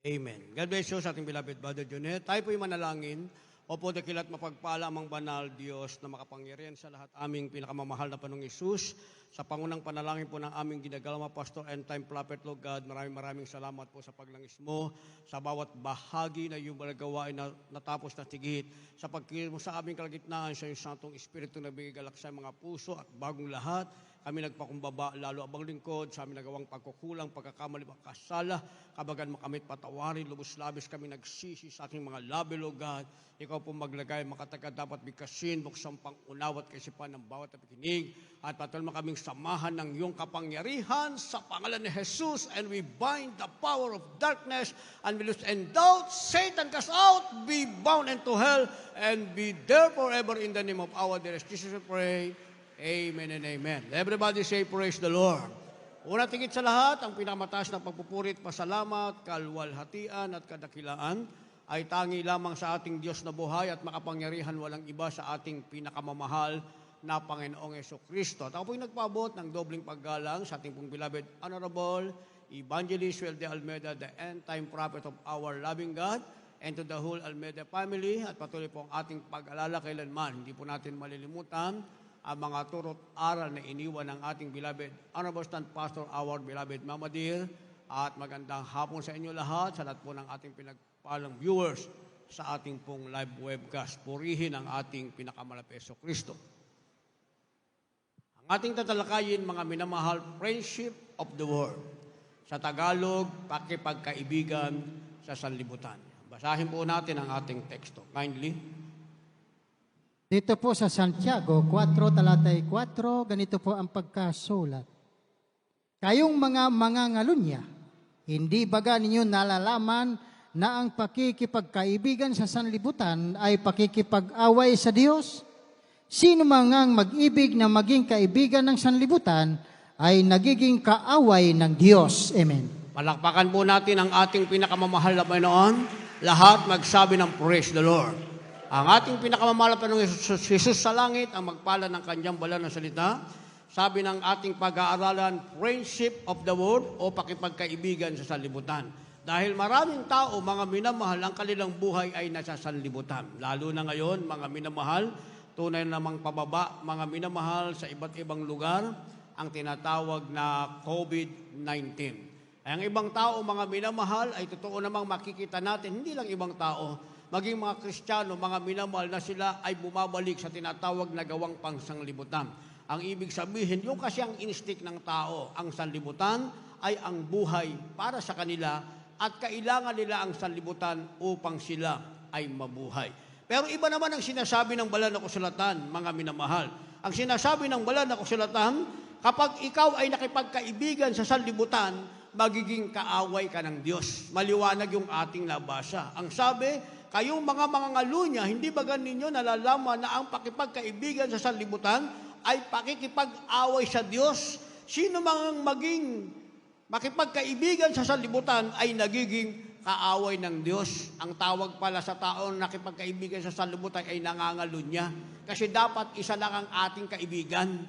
Amen. God bless you sa ating beloved Brother Junet. Tayo po'y manalangin. Opo, dakilat mapagpala amang banal Diyos na makapangyarihan sa lahat aming pinakamamahal na Panginoong Hesus. Sa pangunang panalangin po ng aming ginagalaw Pastor and Time Prophet, Lord God, maraming salamat po sa paglangis mo, sa bawat bahagi na iyong balagawa ay natapos na tigit, sa pagkilos mo sa aming kalagitnaan sa iyong Santong Espiritu na bigay galak sa mga puso at bagong lahat. Kami nagpakumbaba, lalo abang lingkod, sa aming nagawang pagkukulang, pagkakamali, pagkasala, kabagan makamit patawarin, lubos-labis kami nagsisi sa aking mga labi, Lord God. Ikaw po maglagay, makatagad dapat bigkasin, buksang pang-unawat kaisipan ng bawat napikinig, at patuloy kaming samahan ng iyong kapangyarihan sa pangalan ni Jesus, and we bind the power of darkness, and we lose and doubt, Satan cast out, be bound into hell, and be there forever in the name of our dearest Jesus we pray. Amen and amen. Everybody say, praise the Lord. Una tigit sa lahat, ang pinakamataas na pagpupurit, pasalamat, kalwalhatian at kadakilaan ay tangi lamang sa ating Diyos na buhay at makapangyarihan walang iba sa ating pinakamamahal na Panginoong Jesucristo. At ako po'y nagpaabot ng dobling paggalang sa ating pong beloved Honorable Evangelist Joel de Almeida, the end-time prophet of our loving God, and to the whole Almeida family. At patuloy po ang ating pag-alala kailanman. Hindi po natin malilimutan ang mga turot aral na iniwan ng ating beloved Honorable Stand Pastor, our beloved Mama Dear. At magandang hapon sa inyo lahat, sa lahat po ng ating pinagpalang viewers sa ating pong live webcast. Purihin ang ating pinakamalapit Kristo. Ang ating tatalakayin, mga minamahal, friendship of the world. Sa Tagalog, pakipagkaibigan sa sanlibutan. Basahin po natin ang ating teksto. Kindly. Dito po sa Santiago 4, talatay 4, ganito po ang pagkasulat. Kayong mga mangangalunya, hindi baga ninyo nalalaman na ang pakikipagkaibigan sa sanlibutan ay pakikipag-away sa Diyos? Sino mangang mag-ibig na maging kaibigan ng sanlibutan ay nagiging kaaway ng Diyos. Amen. Palakpakan po natin ang ating pinakamamahal na Panginoon. Lahat magsabi ng praise the Lord. Ang ating pinakamamahal na Panginoong Jesus sa langit ang magpala ng kanyang banal na salita. Sabi ng ating pag-aaralan, friendship of the world o pakipagkaibigan sa sanlibutan. Dahil maraming tao, mga minamahal, ang kanilang buhay ay nasa sanlibutan. Lalo na ngayon, mga minamahal, tunay namang pababa, mga minamahal sa iba't ibang lugar, ang tinatawag na COVID-19. Ang ibang tao, mga minamahal, ay totoo namang makikita natin, hindi lang ibang tao, maging mga Kristiyano, mga minamahal na sila ay bumabalik sa tinatawag na gawang pangsanglibutan. Ang ibig sabihin, yung kasi ang instinct ng tao, ang sanlibutan ay ang buhay para sa kanila at kailangan nila ang sanlibutan upang sila ay mabuhay. Pero iba naman ang sinasabi ng banal na kasulatan, mga minamahal. Ang sinasabi ng banal na kasulatan, kapag ikaw ay nakipagkaibigan sa sanlibutan, magiging kaaway ka ng Diyos. Maliwanag yung ating nabasa. Ang sabi, kayong mga mangangalunya, hindi ba ninyo nalalaman na ang pakipagkaibigan sa sanlibutan ay pakikipag-away sa Diyos? Sino mang maging makipagkaibigan sa sanlibutan ay nagiging kaaway ng Diyos. Ang tawag pala sa tao na nakipagkaibigan sa sanlibutan ay nangangalunya. Kasi dapat isa lang ang ating kaibigan.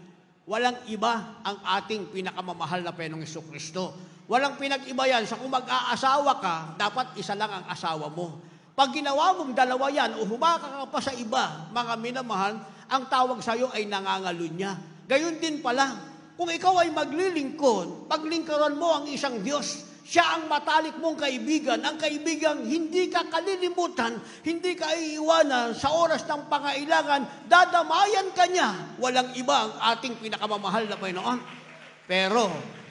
Walang iba ang ating pinakamamahal na Panginoong Jesucristo. Walang pinag-iba yan. Sa kung mag-aasawa ka, dapat isa lang ang asawa mo. Pag ginawa mong dalawa yan o humaka ka pa sa iba, mga minamahal, ang tawag sa iyo ay nangangalunya. Gayon din pala, kung ikaw ay maglilingkod, paglingkuran mo ang isang Diyos, siya ang matalik mong kaibigan. Ang kaibigang hindi ka kalilimutan, hindi ka iiwanan sa oras ng pangailangan, dadamayan ka niya. Walang iba ang ating pinakamamahal na Panginoon. Pero,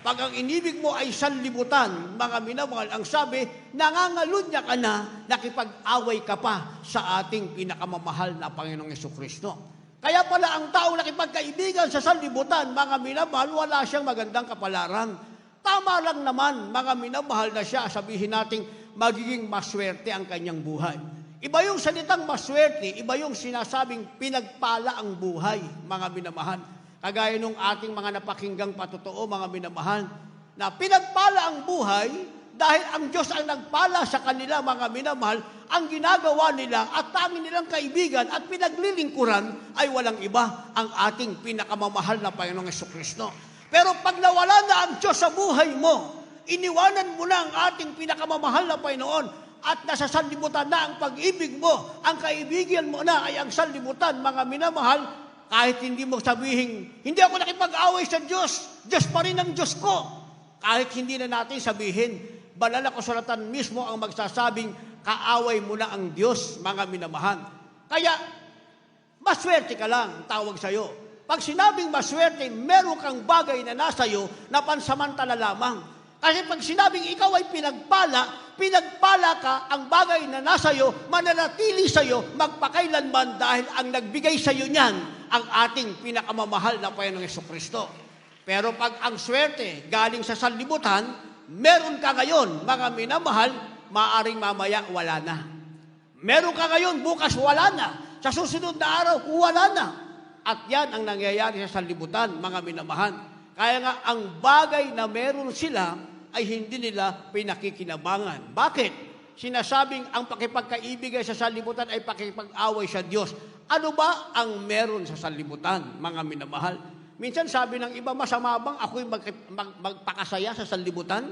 pag ang inibig mo ay sanlibutan, mga minamahal, ang sabi, nangangalunya ka na, nakipag-away ka pa sa ating pinakamamahal na Panginoong Jesucristo. Kaya pala ang taong nakipagkaibigan sa sanlibutan, mga minamahal, wala siyang magandang kapalaran. Tama lang naman, mga minamahal, na siya, sabihin nating magiging maswerte ang kanyang buhay. Iba yung salitang maswerte, iba yung sinasabing pinagpala ang buhay, mga minamahal. Kagaya nung ating mga napakinggang patotoo, mga minamahal, na pinagpala ang buhay dahil ang Diyos ang nagpala sa kanila, mga minamahal, ang ginagawa nila at tanging nilang kaibigan at pinaglilingkuran ay walang iba ang ating pinakamamahal na Panginoong Jesucristo. Pero pag nawala na ang Diyos sa buhay mo, iniwanan mo na ang ating pinakamamahal na Panginoon at nasa sanlibutan na ang pag-ibig mo, ang kaibigan mo na ay ang sanlibutan, mga minamahal, kahit hindi mo sabihin, hindi ako nakipag-away sa Diyos, Diyos pa rin ang Diyos ko. Kahit hindi na natin sabihin, banal na kasulatan mismo ang magsasabing, kaaway mo na ang Diyos, mga minamahal. Kaya, maswerte ka lang, tawag sa'yo. Pag sinabing maswerte, meron kang bagay na nasa iyo na pansamantala lamang. Kasi pag sinabing ikaw ay pinagpala ka, ang bagay na nasa iyo, mananatili sa iyo, magpakailanman dahil ang nagbigay sa iyo niyan, ang ating pinakamamahal na Panginoong Jesucristo. Pero pag ang swerte galing sa sanlibutan, meron ka ngayon, mga minamahal, maaring mamaya wala na. Meron ka ngayon, bukas wala na. Sa susunod na araw, wala na. At yan ang nangyayari sa sanlibutan, mga minamahal. Kaya nga, ang bagay na meron sila ay hindi nila pinakikinabangan. Bakit? Sinasabing ang pakipagkaibigay sa sanlibutan ay pakipag-away sa Diyos. Ano ba ang meron sa sanlibutan, mga minamahal? Minsan sabi ng iba, masama bang ako'y magpakasaya sa sanlibutan?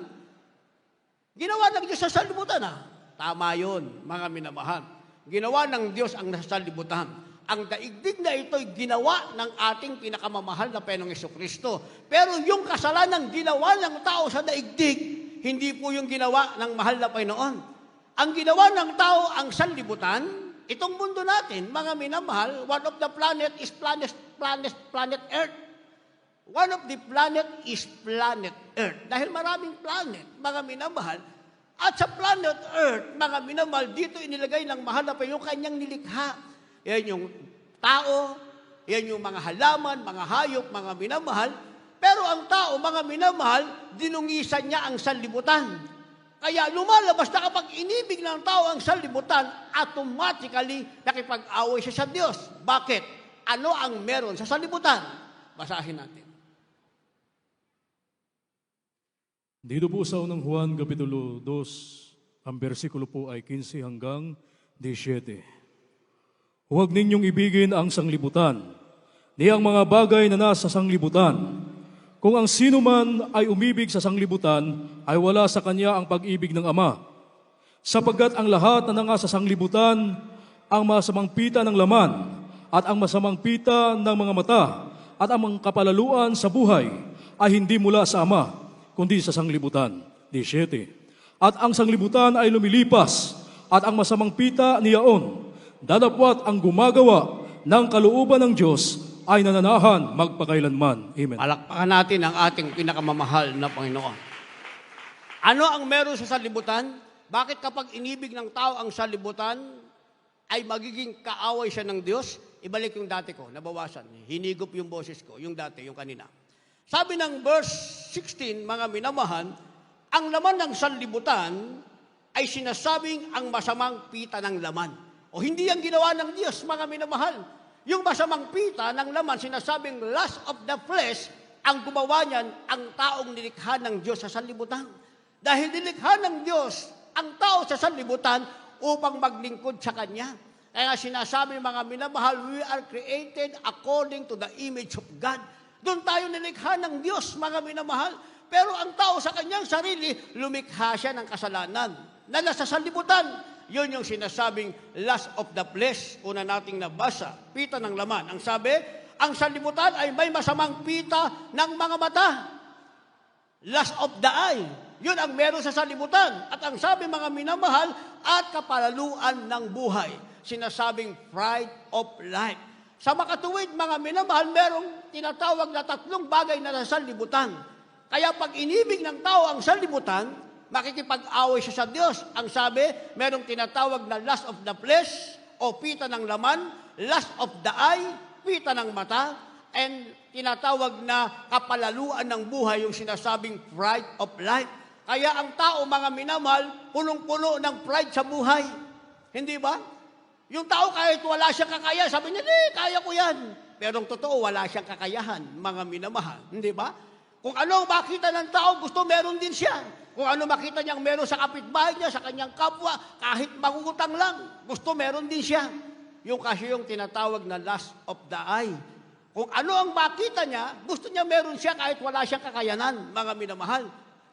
Ginawa ng Diyos sa sanlibutan, Tama yun, mga minamahal. Ginawa ng Diyos ang nasa sanlibutan. Ang daigdig na ito'y ginawa ng ating pinakamamahal na Panginoong Jesucristo. Pero yung kasalanang ginawa ng tao sa daigdig, hindi po yung ginawa ng mahal na Panginoon. Ang ginawa ng tao ang sanlibutan, itong mundo natin, mga minamahal, one of the planet is planet Earth. One of the planet is planet Earth. Dahil maraming planet, mga minamahal, at sa planet Earth, mga minamahal, dito inilagay ng mahal na Panginoon yung kanyang nilikha. Yan yung tao, yan yung mga halaman, mga hayop, mga minamahal. Pero ang tao, mga minamahal, dinungisan niya ang sanlibutan. Kaya lumalabas na kapag inibig ng tao ang sanlibutan, automatically nakipag-away siya sa Diyos. Bakit? Ano ang meron sa sanlibutan? Basahin natin. Dito po sa unang Juan, Kapitulo 2, ang bersikulo po ay 15 hanggang 17. Huwag ninyong ibigin ang sanglibutan, ni ang mga bagay na nasa sanglibutan. Kung ang sino man ay umibig sa sanglibutan, ay wala sa kanya ang pag-ibig ng Ama. Sapagkat ang lahat na nasa sanglibutan, ang masamang pita ng laman, at ang masamang pita ng mga mata, at ang mga kapalaluan sa buhay, ay hindi mula sa Ama, kundi sa sanglibutan. 17. At ang sanglibutan ay lumilipas, at ang masamang pita niyaon, dadapwat ang gumagawa ng kalooban ng Diyos ay nananahan magpakailanman. Amen. Palakpakan natin ang ating pinakamamahal na Panginoon. Ano ang meron sa sanlibutan? Bakit kapag inibig ng tao ang sanlibutan, ay magiging kaaway siya ng Diyos? Ibalik yung dati ko, nabawasan. Hinigop yung boses ko, yung dati, yung kanina. Sabi ng verse 16, mga minamahal, ang laman ng sanlibutan ay sinasabing ang masamang pita ng laman. O hindi ang ginawa ng Diyos, mga minamahal. Yung masamang pita ng laman, sinasabing lust of the flesh, ang gumawa niyan, ang taong nilikha ng Diyos sa sanlibutan. Dahil nilikha ng Diyos ang tao sa sanlibutan upang maglingkod sa Kanya. Kaya sinasabi, mga minamahal, we are created according to the image of God. Doon tayo nilikha ng Diyos, mga minamahal. Pero ang tao sa kanyang sarili, lumikha siya ng kasalanan na nasa sanlibutan. Yun yung sinasabing lust of the flesh. Una nating nabasa, pita ng laman. Ang sabi, ang sanlibutan ay may masamang pita ng mga mata. Lust of the eye. Yun ang meron sa sanlibutan. At ang sabi, mga minamahal, at kapalaluan ng buhay. Sinasabing pride of life. Sa makatuwid, mga minamahal, merong tinatawag na 3 bagay na nasa sanlibutan. Kaya pag inibig ng tao ang sanlibutan, makikipag-away siya sa Diyos. Ang sabi, merong tinatawag na lust of the flesh o pita ng laman, lust of the eye, pita ng mata, and tinatawag na kapalaluan ng buhay, yung sinasabing pride of life. Kaya ang tao, mga minamahal, punong-puno ng pride sa buhay. Hindi ba? Yung tao kahit wala siyang kakayahan, sabi niya, kaya ko yan. Pero ang totoo, wala siyang kakayahan, mga minamahal. Hindi ba? Kung ano makita ng tao, gusto meron din siya. Kung ano makita niyang meron sa kapitbahay niya, sa kanyang kapwa, kahit mangungutang lang, gusto meron din siya. Yung kasi yung tinatawag na lust of the eye. Kung ano ang makita niya, gusto niya meron siya kahit wala siyang kakayanan, mga minamahal.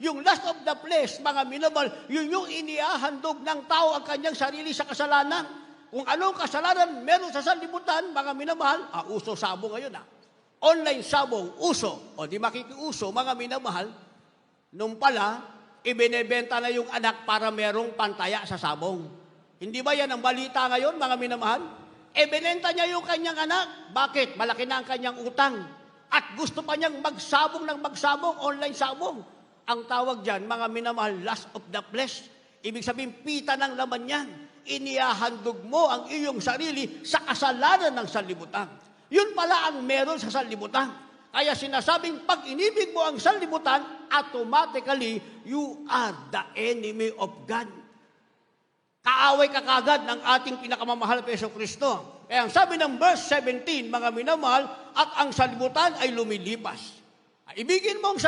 Yung lust of the flesh, mga minamahal, yun yung inihahandog ng tao ang kanyang sarili sa kasalanan. Kung anong kasalanan meron sa sanlibutan, mga minamahal, uso sabong ngayon Online sabong, uso. O di makikiuso, mga minamahal, nung pala, ibinebenta na yung anak para merong pantaya sa sabong. Hindi ba yan ang balita ngayon, mga minamahal? Binenta niya yung kanyang anak. Bakit? Malaki na ang kanyang utang. At gusto pa niyang magsabong ng magsabong, online sabong. Ang tawag dyan, mga minamahal, lust of the flesh. Ibig sabihin, pita ng laman yan. Inihahandog mo ang iyong sarili sa kasalanan ng sanlibutan. Yun pala ang meron sa sanlibutan. Kaya sinasabing, pag inibig mo ang sanlibutan, automatically, you are the enemy of God. Kaaway ka kagad ng ating pinakamamahal na Yesu Kristo. Kaya ang sabi ng verse 17, mga minamahal, at ang sanlibutan ay lumilipas. Ibigin mo ang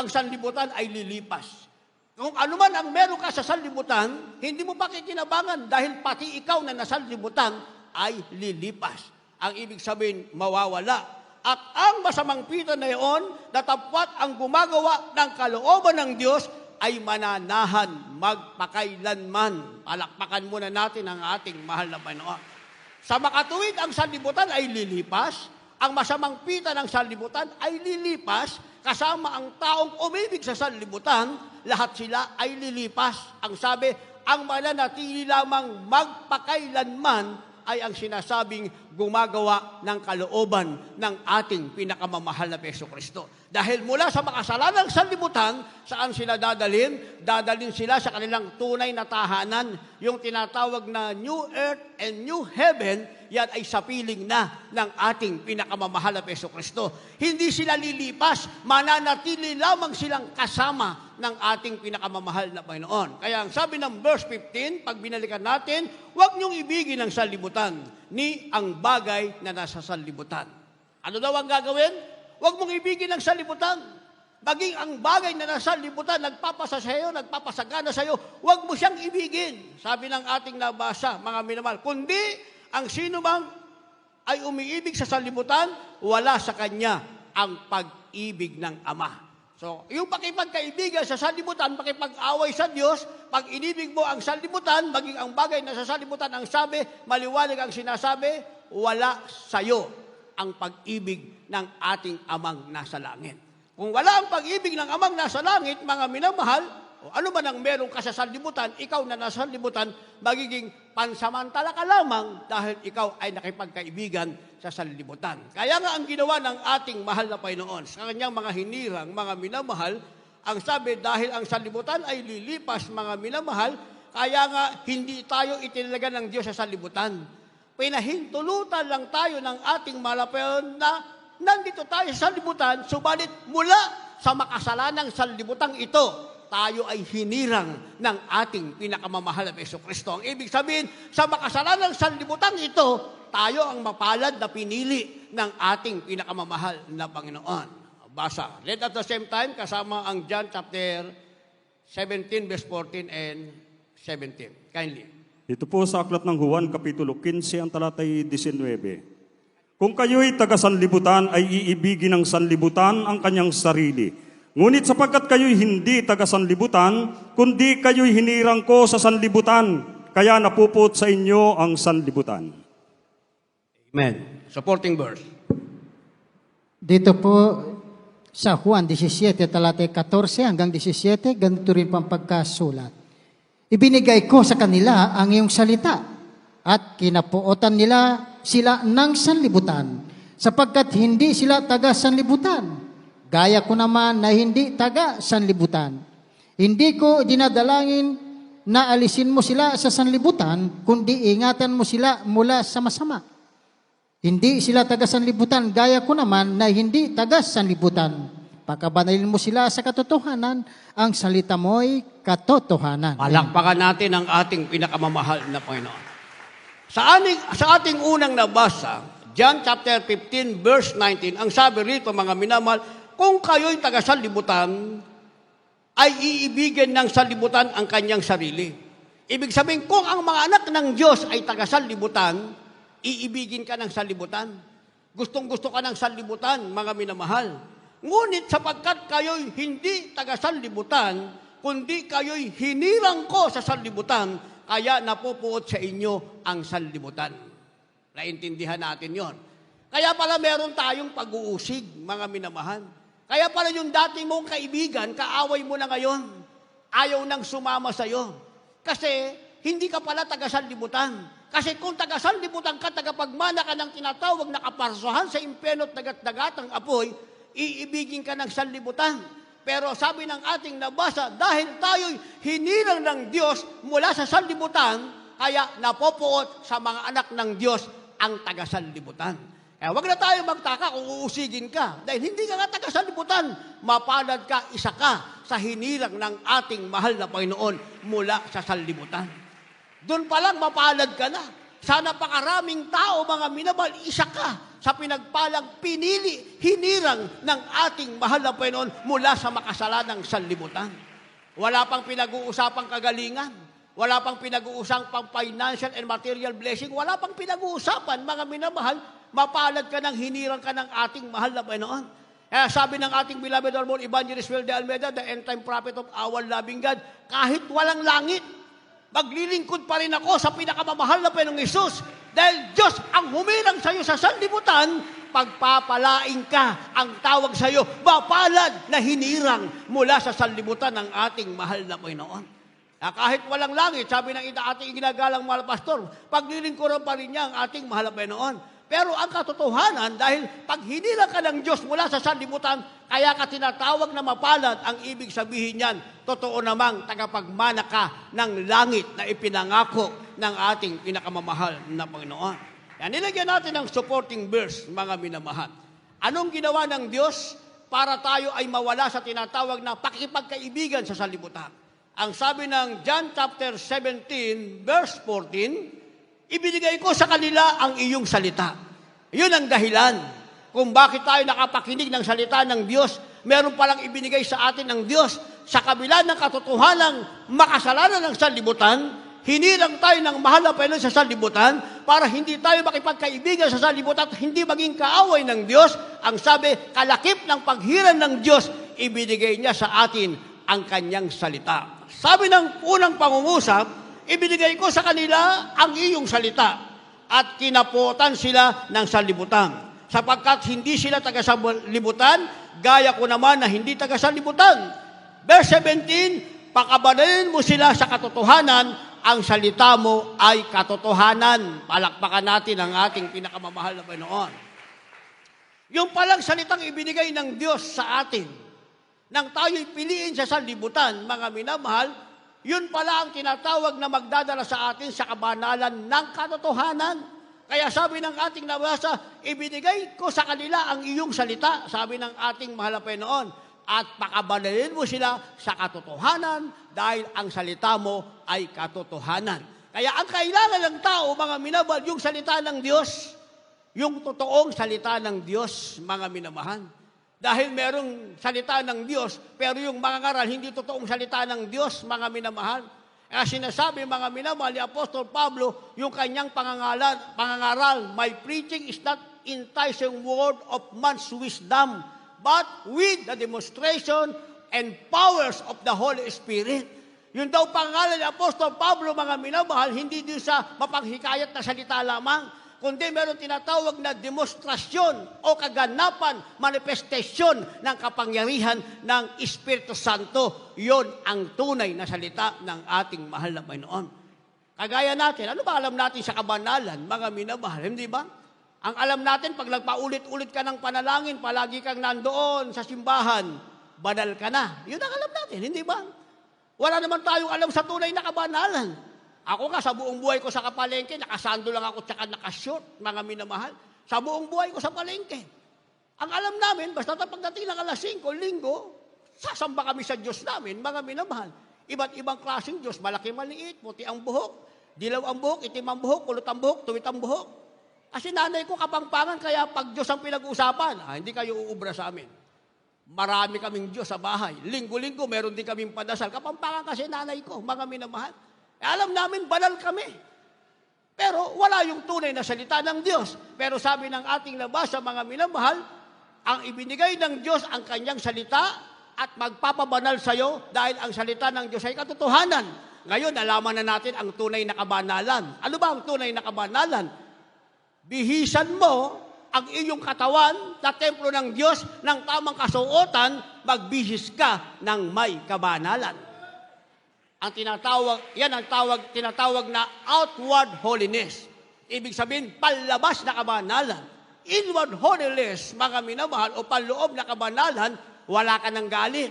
sanlibutan ay lilipas. Kung ano man ang meron ka sa sanlibutan, hindi mo pakikinabangan dahil pati ikaw na nasa sanlibutan ay lilipas. Ang ibig sabihin, mawawala. At ang masamang pita na iyon, natapwat ang gumagawa ng kalooban ng Diyos ay mananahan magpakailanman. Palakpakan muna natin ang ating mahal na Panginoon. Sa makatuwid, ang sanlibutan ay lilipas. Ang masamang pita ng sanlibutan ay lilipas. Kasama ang taong umibig sa sanlibutan, lahat sila ay lilipas. Ang sabi, ang mananatili lamang magpakailanman ay ang sinasabing gumagawa ng kalooban ng ating pinakamamahal na Yesu Kristo. Dahil mula sa makasalanang sanlibutan, saan sila dadalhin? Dadalhin sila sa kanilang tunay na tahanan. Yung tinatawag na New Earth and New Heaven, yan ay sa piling na ng ating pinakamamahal na Yesu Kristo. Hindi sila lilipas, mananatili lamang silang kasama ng ating pinakamamahal na Panginoon. Kaya ang sabi ng verse 15, pag binalikan natin, huwag niyong ibigin ang sanlibutan, ni ang bagay na nasa sanlibutan. Ano daw ang gagawin? Huwag mong ibigin ang sanlibutan. Maging ang bagay na nasa sanlibutan, nagpapasa sa iyo, nagpapasagana sa iyo, huwag mo siyang ibigin. Sabi ng ating nabasa, mga minamahal, kundi ang sino mang ay umiibig sa sanlibutan, wala sa kanya ang pag-ibig ng Ama. So, yung pakipagkaibigan sa sanlibutan, pakipag-away sa Diyos, pag inibig mo ang sanlibutan, maging ang bagay na sa sanlibutan, ang sabi, maliwanag ang sinasabi, wala sa iyo ang pag-ibig ng ating Amang nasa langit. Kung wala ang pag-ibig ng Amang nasa langit, mga minamahal, o ano man ang meron ka sa sanlibutan, ikaw na nasa sanlibutan, magiging pansamantala ka lamang dahil ikaw ay nakipagkaibigan sa sanlibutan. Kaya nga ang ginawa ng ating mahal na Panginoon sa kanyang mga hinirang, mga minamahal, ang sabi, dahil ang sanlibutan ay lilipas, mga minamahal, kaya nga hindi tayo itinalaga ng Diyos sa sanlibutan. Pinahintulutan lang tayo ng ating mahal na Panginoon na nandito tayo sa sanlibutan, subalit mula sa makasalanang sanlibutang ito, tayo ay hinirang ng ating pinakamamahal na Yesu Kristo. Ang ibig sabihin, sa makasalanang sanlibutan ito, tayo ang mapalad na pinili ng ating pinakamamahal na Panginoon. Basa. Read at the same time, kasama ang John chapter 17, verse 14 and 17. Kindly. Ito po sa aklat ng Juan, Kapitulo 15, ang talatay 19. Kung kayo'y taga-sanlibutan, ay iibigin ng sanlibutan ang kanyang sarili. Ngunit sapagkat kayo'y hindi taga-sanlibutan, kundi kayo'y hinirang ko sa sanlibutan, kaya napupot sa inyo ang sanlibutan. Amen. Supporting verse. Dito po sa Juan 17, talatay 14 hanggang 17, ganito rin pang pagkasulat. Ibinigay ko sa kanila ang iyong salita at kinapuotan nila sila ng sanlibutan sapagkat hindi sila taga-sanlibutan. Gaya ko naman na hindi taga-sanlibutan. Hindi ko dinadalangin na alisin mo sila sa sanlibutan, kundi ingatan mo sila mula sa masama. Hindi sila taga-sanlibutan, gaya ko naman na hindi taga-sanlibutan. Pagkabanalin mo sila sa katotohanan, ang salita mo'y katotohanan. Palakpakan natin ang ating pinakamamahal na Panginoon. Sa ating unang nabasa, John chapter 15, verse 19, ang sabi rito, mga minamahal, kung kayo'y taga-sanlibutan, ay iibigin ng sanlibutan ang kanyang sarili. Ibig sabihin, kung ang mga anak ng Diyos ay taga-sanlibutan, iibigin ka ng sanlibutan. Gustong-gusto ka ng sanlibutan, mga minamahal. Ngunit sapagkat kayo'y hindi taga-sanlibutan, kundi kayo'y hinirang ko sa sanlibutan, kaya napupuot sa inyo ang sanlibutan. Naintindihan natin yon. Kaya pala meron tayong pag-uusig, mga minamahal. Kaya pala yung dati mong kaibigan, kaaway mo na ngayon, ayaw nang sumama sa'yo. Kasi hindi ka pala taga-sanlibutan. Kasi kung taga-sanlibutan ka, tagapagmana ka ng tinatawag na kaparsohan sa impyerno at dagat-dagatang apoy, iibigin ka ng sanlibutan. Pero sabi ng ating nabasa, dahil tayo'y hinirang ng Diyos mula sa sanlibutan, kaya napopuot sa mga anak ng Diyos ang taga-sanlibutan. Kaya wag na tayo magtaka kung uusigin ka. Dahil hindi ka nga taga-sanlibutan, mapalad ka, isa ka sa hinirang ng ating mahal na Panginoon mula sa sanlibutan. Doon pa lang mapalad ka na. Sa napakaraming tao, mga minamahal, isa ka sa pinagpalang pinili, hinirang ng ating mahal na Panginoon mula sa makasalanang sanlibutan. Wala pang pinag-uusapang kagalingan. Wala pang pinag-uusapang financial and material blessing. Wala pang pinag-uusapan, mga minamahal, mapalad ka ng hinirang ka ng ating mahal na Panginoon. Kaya sabi ng ating beloved Lord Evangelist Will de Almeida, the end-time prophet of our loving God, kahit walang langit, maglilingkod pa rin ako sa pinakamamahal na Panginoong Hesus. Dahil Diyos ang humirang sa iyo sa sanlibutan, pagpapalaing ka, ang tawag sa iyo, mapalad na hinirang mula sa sanlibutan ng ating mahal na Panginoon. Kahit walang langit, sabi ng ating ginagalang mahal pastor, paglilingkuran pa rin niya ang ating mahal na Panginoon. Pero ang katotohanan, dahil pag hinirang ka ng Diyos mula sa sanlibutan, kaya ka tinatawag na mapalad, ang ibig sabihin niyan, totoo namang tagapagmana ka ng langit na ipinangako ng ating pinakamamahal na Panginoon. Yan, nilagyan natin ng supporting verse, mga minamahal. Anong ginawa ng Diyos para tayo ay mawala sa tinatawag na pakikipagkaibigan sa sanlibutan? Ang sabi ng John chapter 17, verse 14, ibinigay ko sa kanila ang iyong salita. Yun ang dahilan kung bakit tayo nakapakinig ng salita ng Diyos. Meron palang ibinigay sa atin ng Diyos sa kabila ng katotohanang makasalanan ng sanlibutan. Hinirang tayo ng mahal na Panginoon sa sanlibutan para hindi tayo makipagkaibigan sa sanlibutan at hindi maging kaaway ng Diyos. Ang sabi, kalakip ng paghirang ng Diyos, ibinigay niya sa atin ang kanyang salita. Sabi ng unang pangungusap, ibinigay ko sa kanila ang iyong salita at kinaputan sila ng sanlibutan. Sapagkat hindi sila taga-sanlibutan, gaya ko naman na hindi taga-sanlibutan. Verse 17, pakabanalin mo sila sa katotohanan, ang salita mo ay katotohanan. Palakpakan natin ang ating pinakamamahal na Panginoon. Yung palang salitang ibinigay ng Diyos sa atin, nang tayo'y piliin sa sanlibutan, mga minamahal, yun pala ang tinatawag na magdadala sa atin sa kabanalan ng katotohanan. Kaya sabi ng ating nabasa, ibinigay ko sa kanila ang iyong salita, sabi ng ating mahal na Panginoon, at pakabanalin mo sila sa katotohanan dahil ang salita mo ay katotohanan. Kaya ang kailangan ng tao, mga minamahal, yung salita ng Diyos, yung totoong salita ng Diyos, mga minamahal. Dahil merong salita ng Diyos, pero yung mga ngaral, hindi totoong salita ng Diyos, mga minamahal. Kaya sinasabi, mga minamahal, ni Apostol Pablo, yung kanyang pangangaral, my preaching is not enticing word of man's wisdom, but with the demonstration and powers of the Holy Spirit. Yun daw pangalan ni Apostol Pablo, mga minamahal, hindi din sa mapanghikayat na salita lamang, kundi meron tinatawag na demonstrasyon o kaganapan, manifestasyon ng kapangyarihan ng Espiritu Santo. Yon ang tunay na salita ng ating mahal na Panginoon. Kagaya natin, ano ba alam natin sa kabanalan, mga minamahal, hindi ba? Ang alam natin, pag nagpaulit-ulit ka ng panalangin, palagi kang nandoon sa simbahan, banal ka na. Yun ang alam natin, hindi ba? Wala naman tayong alam sa tunay na kabanalan. Ako nga, sa buong buhay ko sa kapalengke, nakasando lang ako tsaka nakashort, mga minamahal. Sa buong buhay ko sa palengke. Ang alam namin, basta pagdating ng alas 5, linggo, sasamba kami sa Diyos namin, mga minamahal. Iba't ibang klaseng Diyos, malaki-maliit, puti ang buhok, dilaw ang buhok, itim ang buhok, kulot ang buhok, tuwit ang buhok. Kasi nanay ko kapangpangan, kaya pag Diyos ang pinag-usapan, hindi kayo uubra sa amin. Marami kaming Diyos sa bahay. Linggo-linggo, meron din kaming padasal. Kapangpangan kasi nanay ko, mga minamahal. Alam namin, banal kami. Pero wala yung tunay na salita ng Diyos. Pero sabi ng ating nabasa, mga minamahal, Ang ibinigay ng Diyos ang kanyang salita at magpapabanal sa iyo dahil ang salita ng Diyos ay katotohanan. Ngayon, nalaman na natin ang tunay na kabanalan. Ano ba ang tunay na kabanalan? Bihisan mo ang iyong katawan na templo ng Diyos ng tamang kasuotan, magbihis ka ng may kabanalan. Ang tinatawag na outward holiness. Ibig sabihin, palabas na kabanalan. Inward holiness, mga minamahal, o panloob na kabanalan, wala ka ng galit,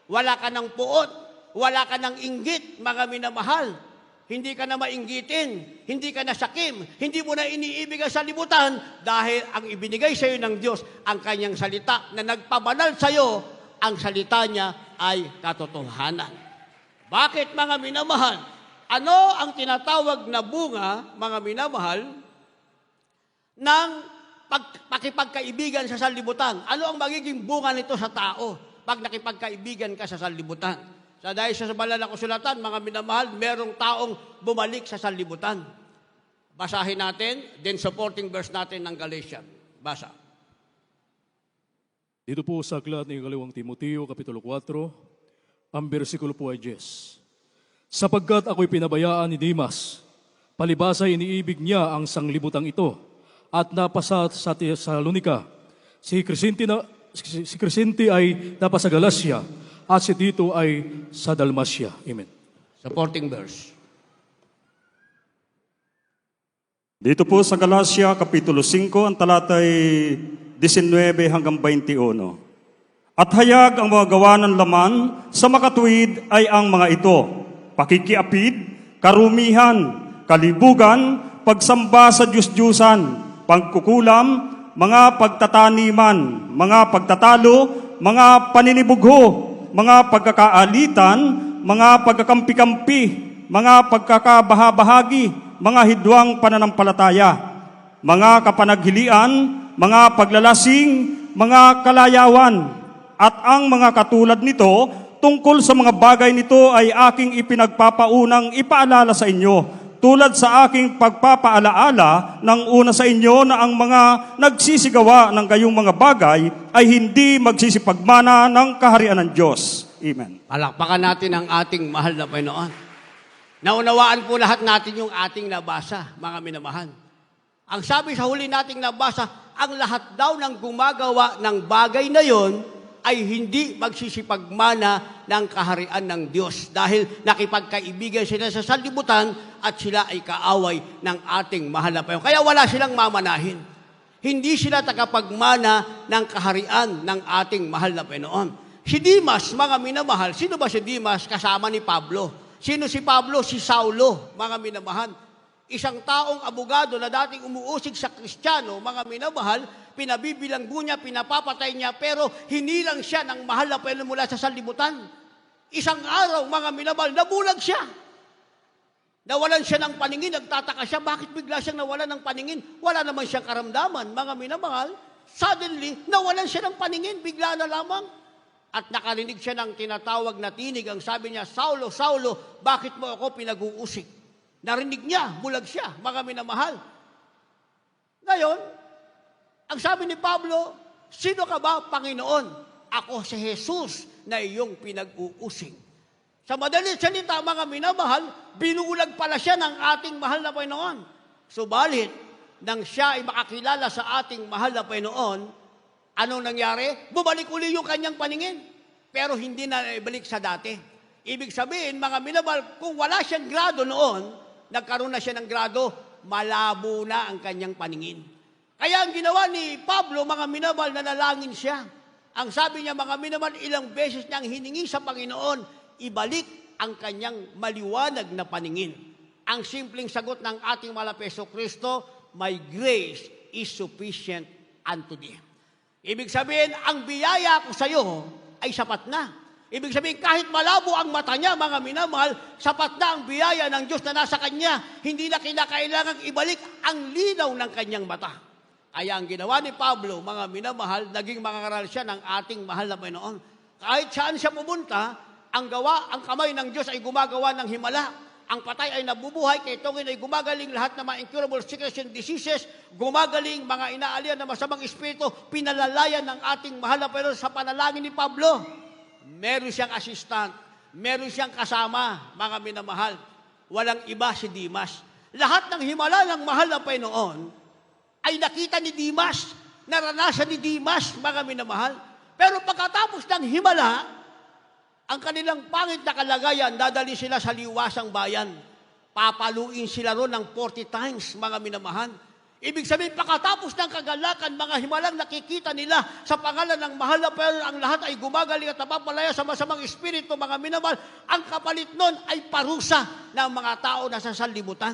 wala ka ng puot, wala ka ng inggit, mga minamahal. Hindi ka na mainggitin, hindi ka na sakim, hindi mo na iniibig ang salibutan dahil ang ibinigay sa iyo ng Diyos, ang kanyang salita na nagpabanal sa iyo, ang salita niya ay katotohanan. Bakit, mga minamahal? Ano ang tinatawag na bunga, mga minamahal, ng pakipagkaibigan sa sanlibutan? Ano ang magiging bunga nito sa tao pag nakipagkaibigan ka sa sanlibutan? Dahil sa banal na kasulatan, mga minamahal, merong taong bumalik sa sanlibutan. Basahin natin, then supporting verse natin ng Galatians. Basa. Dito po sa aklat ni 2 Timoteo, Kapitulo 4, ang bersikulo po ay 10. Sapagkat ako'y pinabayaan ni Dimas, palibasa iniibig niya ang sanglibutang ito, at napasa sa Thessalonica. Si Crescente ay napasa Galacia, at si Tito ay sa Dalmacia. Amen. Supporting verse. Dito po sa Galacia, Kapitulo 5, ang talatay 19 hanggang 21. At hayag ang mga gawa ng laman sa makatuwid ay ang mga ito: pakikiapid, karumihan, kalibugan, pagsamba sa Diyos-Diyusan, pagkukulam, mga pagtataniman, mga pagtatalo, mga paninibugho, mga pagkakaalitan, mga pagkakampi-kampi, mga pagkakabahabahagi, mga hidwang pananampalataya, mga kapanaghilian, mga paglalasing, mga kalayawan, at ang mga katulad nito, tungkol sa mga bagay nito ay aking ipinagpapaunang ipaalala sa inyo, tulad sa aking pagpapaalaala ng una sa inyo na ang mga nagsisigawa ng gayong mga bagay ay hindi magsisipagmana ng kaharian ng Diyos. Amen. Palakpakan natin ang ating mahal na Panginoon. Naunawaan po lahat natin yung ating nabasa, mga minamahal. Ang sabi sa huli nating nabasa, ang lahat daw ng gumagawa ng bagay na yon ay hindi magsisipagmana ng kaharian ng Diyos dahil nakipagkaibigan sila sa sanlibutan at sila ay kaaway ng ating mahal na Panginoon. Kaya wala silang mamanahin. Hindi sila tagapagmana ng kaharian ng ating mahal na Panginoon. Si Dimas, mga minamahal, sino ba si Dimas kasama ni Pablo? Sino si Pablo? Si Saulo, mga minamahal. Isang taong abogado na dating umuusig sa Kristiyano, mga minamahal, pinabibilanggo niya, pinapapatay niya, pero hinilang siya ng mahal na Panginoon mula sa sanlibutan. Isang araw, mga minamahal, nabulag siya. Nawalan siya ng paningin, nagtataka siya, bakit bigla siyang nawalan ng paningin? Wala naman siyang karamdaman, mga minamahal. Suddenly, nawalan siya ng paningin, bigla na lamang. At nakarinig siya ng tinatawag na tinig. Ang sabi niya, Saulo, Saulo, bakit mo ako pinag-uusig? Narinig niya, bulag siya, mga minamahal. Ngayon, ang sabi ni Pablo, sino ka ba, Panginoon? Ako si Jesus na iyong pinag-uusig. Sa madaling salita, mga minamahal, binulag pala siya ng ating mahal na Panginoon. Subalit, nang siya ay makakilala sa ating mahal na Panginoon, anong nangyari? Bumalik uli yung kanyang paningin. Pero hindi na ibalik sa dati. Ibig sabihin, mga minamahal, kung wala siyang grado noon, nagkaroon na siya ng grado, malabo na ang kanyang paningin. Kaya ang ginawa ni Pablo, mga minamahal, nanalangin siya. Ang sabi niya, mga minamahal, ilang beses niyang hiningi sa Panginoon, ibalik ang kanyang maliwanag na paningin. Ang simpleng sagot ng ating mahal na Hesus Kristo, my grace is sufficient unto thee. Ibig sabihin, ang biyaya ko sa iyo ay sapat na. Ibig sabihin, kahit malabo ang mata niya, mga minamahal, sapat na ang biyaya ng Diyos na nasa kanya. Hindi na kinakailangang ibalik ang linaw ng kanyang mata. Kaya ang ginawa ni Pablo, mga minamahal, naging mangangaral siya ng ating mahal na Panginoon. Kahit saan siya pumunta, ang kamay ng Diyos ay gumagawa ng himala. ang patay ay nabubuhay, kay tungin ay gumagaling lahat ng mga incurable sickness and diseases, gumagaling mga inaalian na masamang espiritu, pinalalayan ng ating mahal na Panginoon sa panalangin ni Pablo. Meron siyang assistant, meron siyang kasama, mga minamahal. Walang iba si Dimas. Lahat ng himala ng mahal na Panginoon ay nakita ni Dimas, naranasan ni Dimas, mga minamahal. Pero pagkatapos ng himala, ang kanilang pangit na kalagayan, dadali sila sa liwasang bayan. Papaluin sila ron ng 40 times, mga minamahal. Ibig sabihin, pagkatapos ng kagalakan, mga himalang nakikita nila sa pangalan ng mahal na Panginoon, ang lahat ay gumagaling at napapalaya sa masamang espiritu, mga minamahal. Ang kapalit nun ay parusa ng mga tao na sa sanlibutan.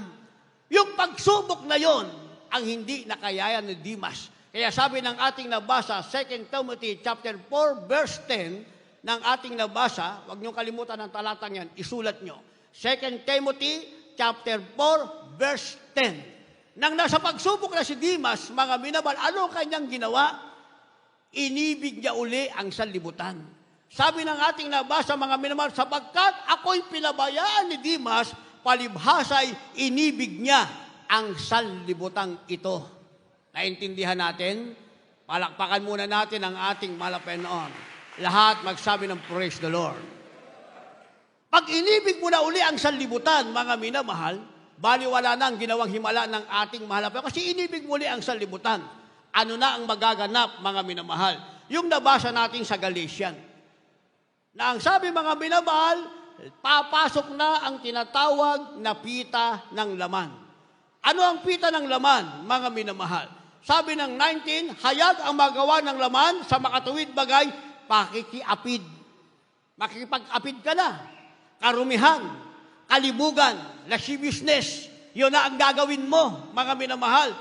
Yung pagsubok na yon ang hindi nakayayan ni Dimas. Kaya sabi ng ating nabasa, 2 Timothy chapter 4, verse 10, ng ating nabasa, huwag niyong kalimutan ang talatang yan, isulat niyo. 2 Timothy chapter 4, verse 10. Nang nasa pagsubok na si Dimas, mga minamahal, ano kanyang ginawa? Inibig niya uli ang sanlibutan. Sabi ng ating nabasa, mga minamahal, sapagkat ako'y pinabayaan ni Dimas, palibhasa'y inibig niya ang sanlibutan ito. Naintindihan natin? Palakpakan muna natin ang ating mahal na Panginoon. Lahat magsabi ng praise the Lord. Pag inibig mo na uli ang sanlibutan, mga minamahal, baliwala na ang ginawang himala ng ating mahal na Panginoon. Kasi inibig mo uli ang sanlibutan. Ano na ang magaganap, mga minamahal? Yung nabasa natin sa Galatian. Na ang sabi, mga minamahal, papasok na ang tinatawag na pita ng laman. Ano ang pita ng laman, mga minamahal? Sabi ng 19, hayag ang magawa ng laman sa makatuwid bagay, pakikiapid. Makikipag-apid ka na. Karumihan, kalibugan, lasciviousness, yun na ang gagawin mo, mga minamahal.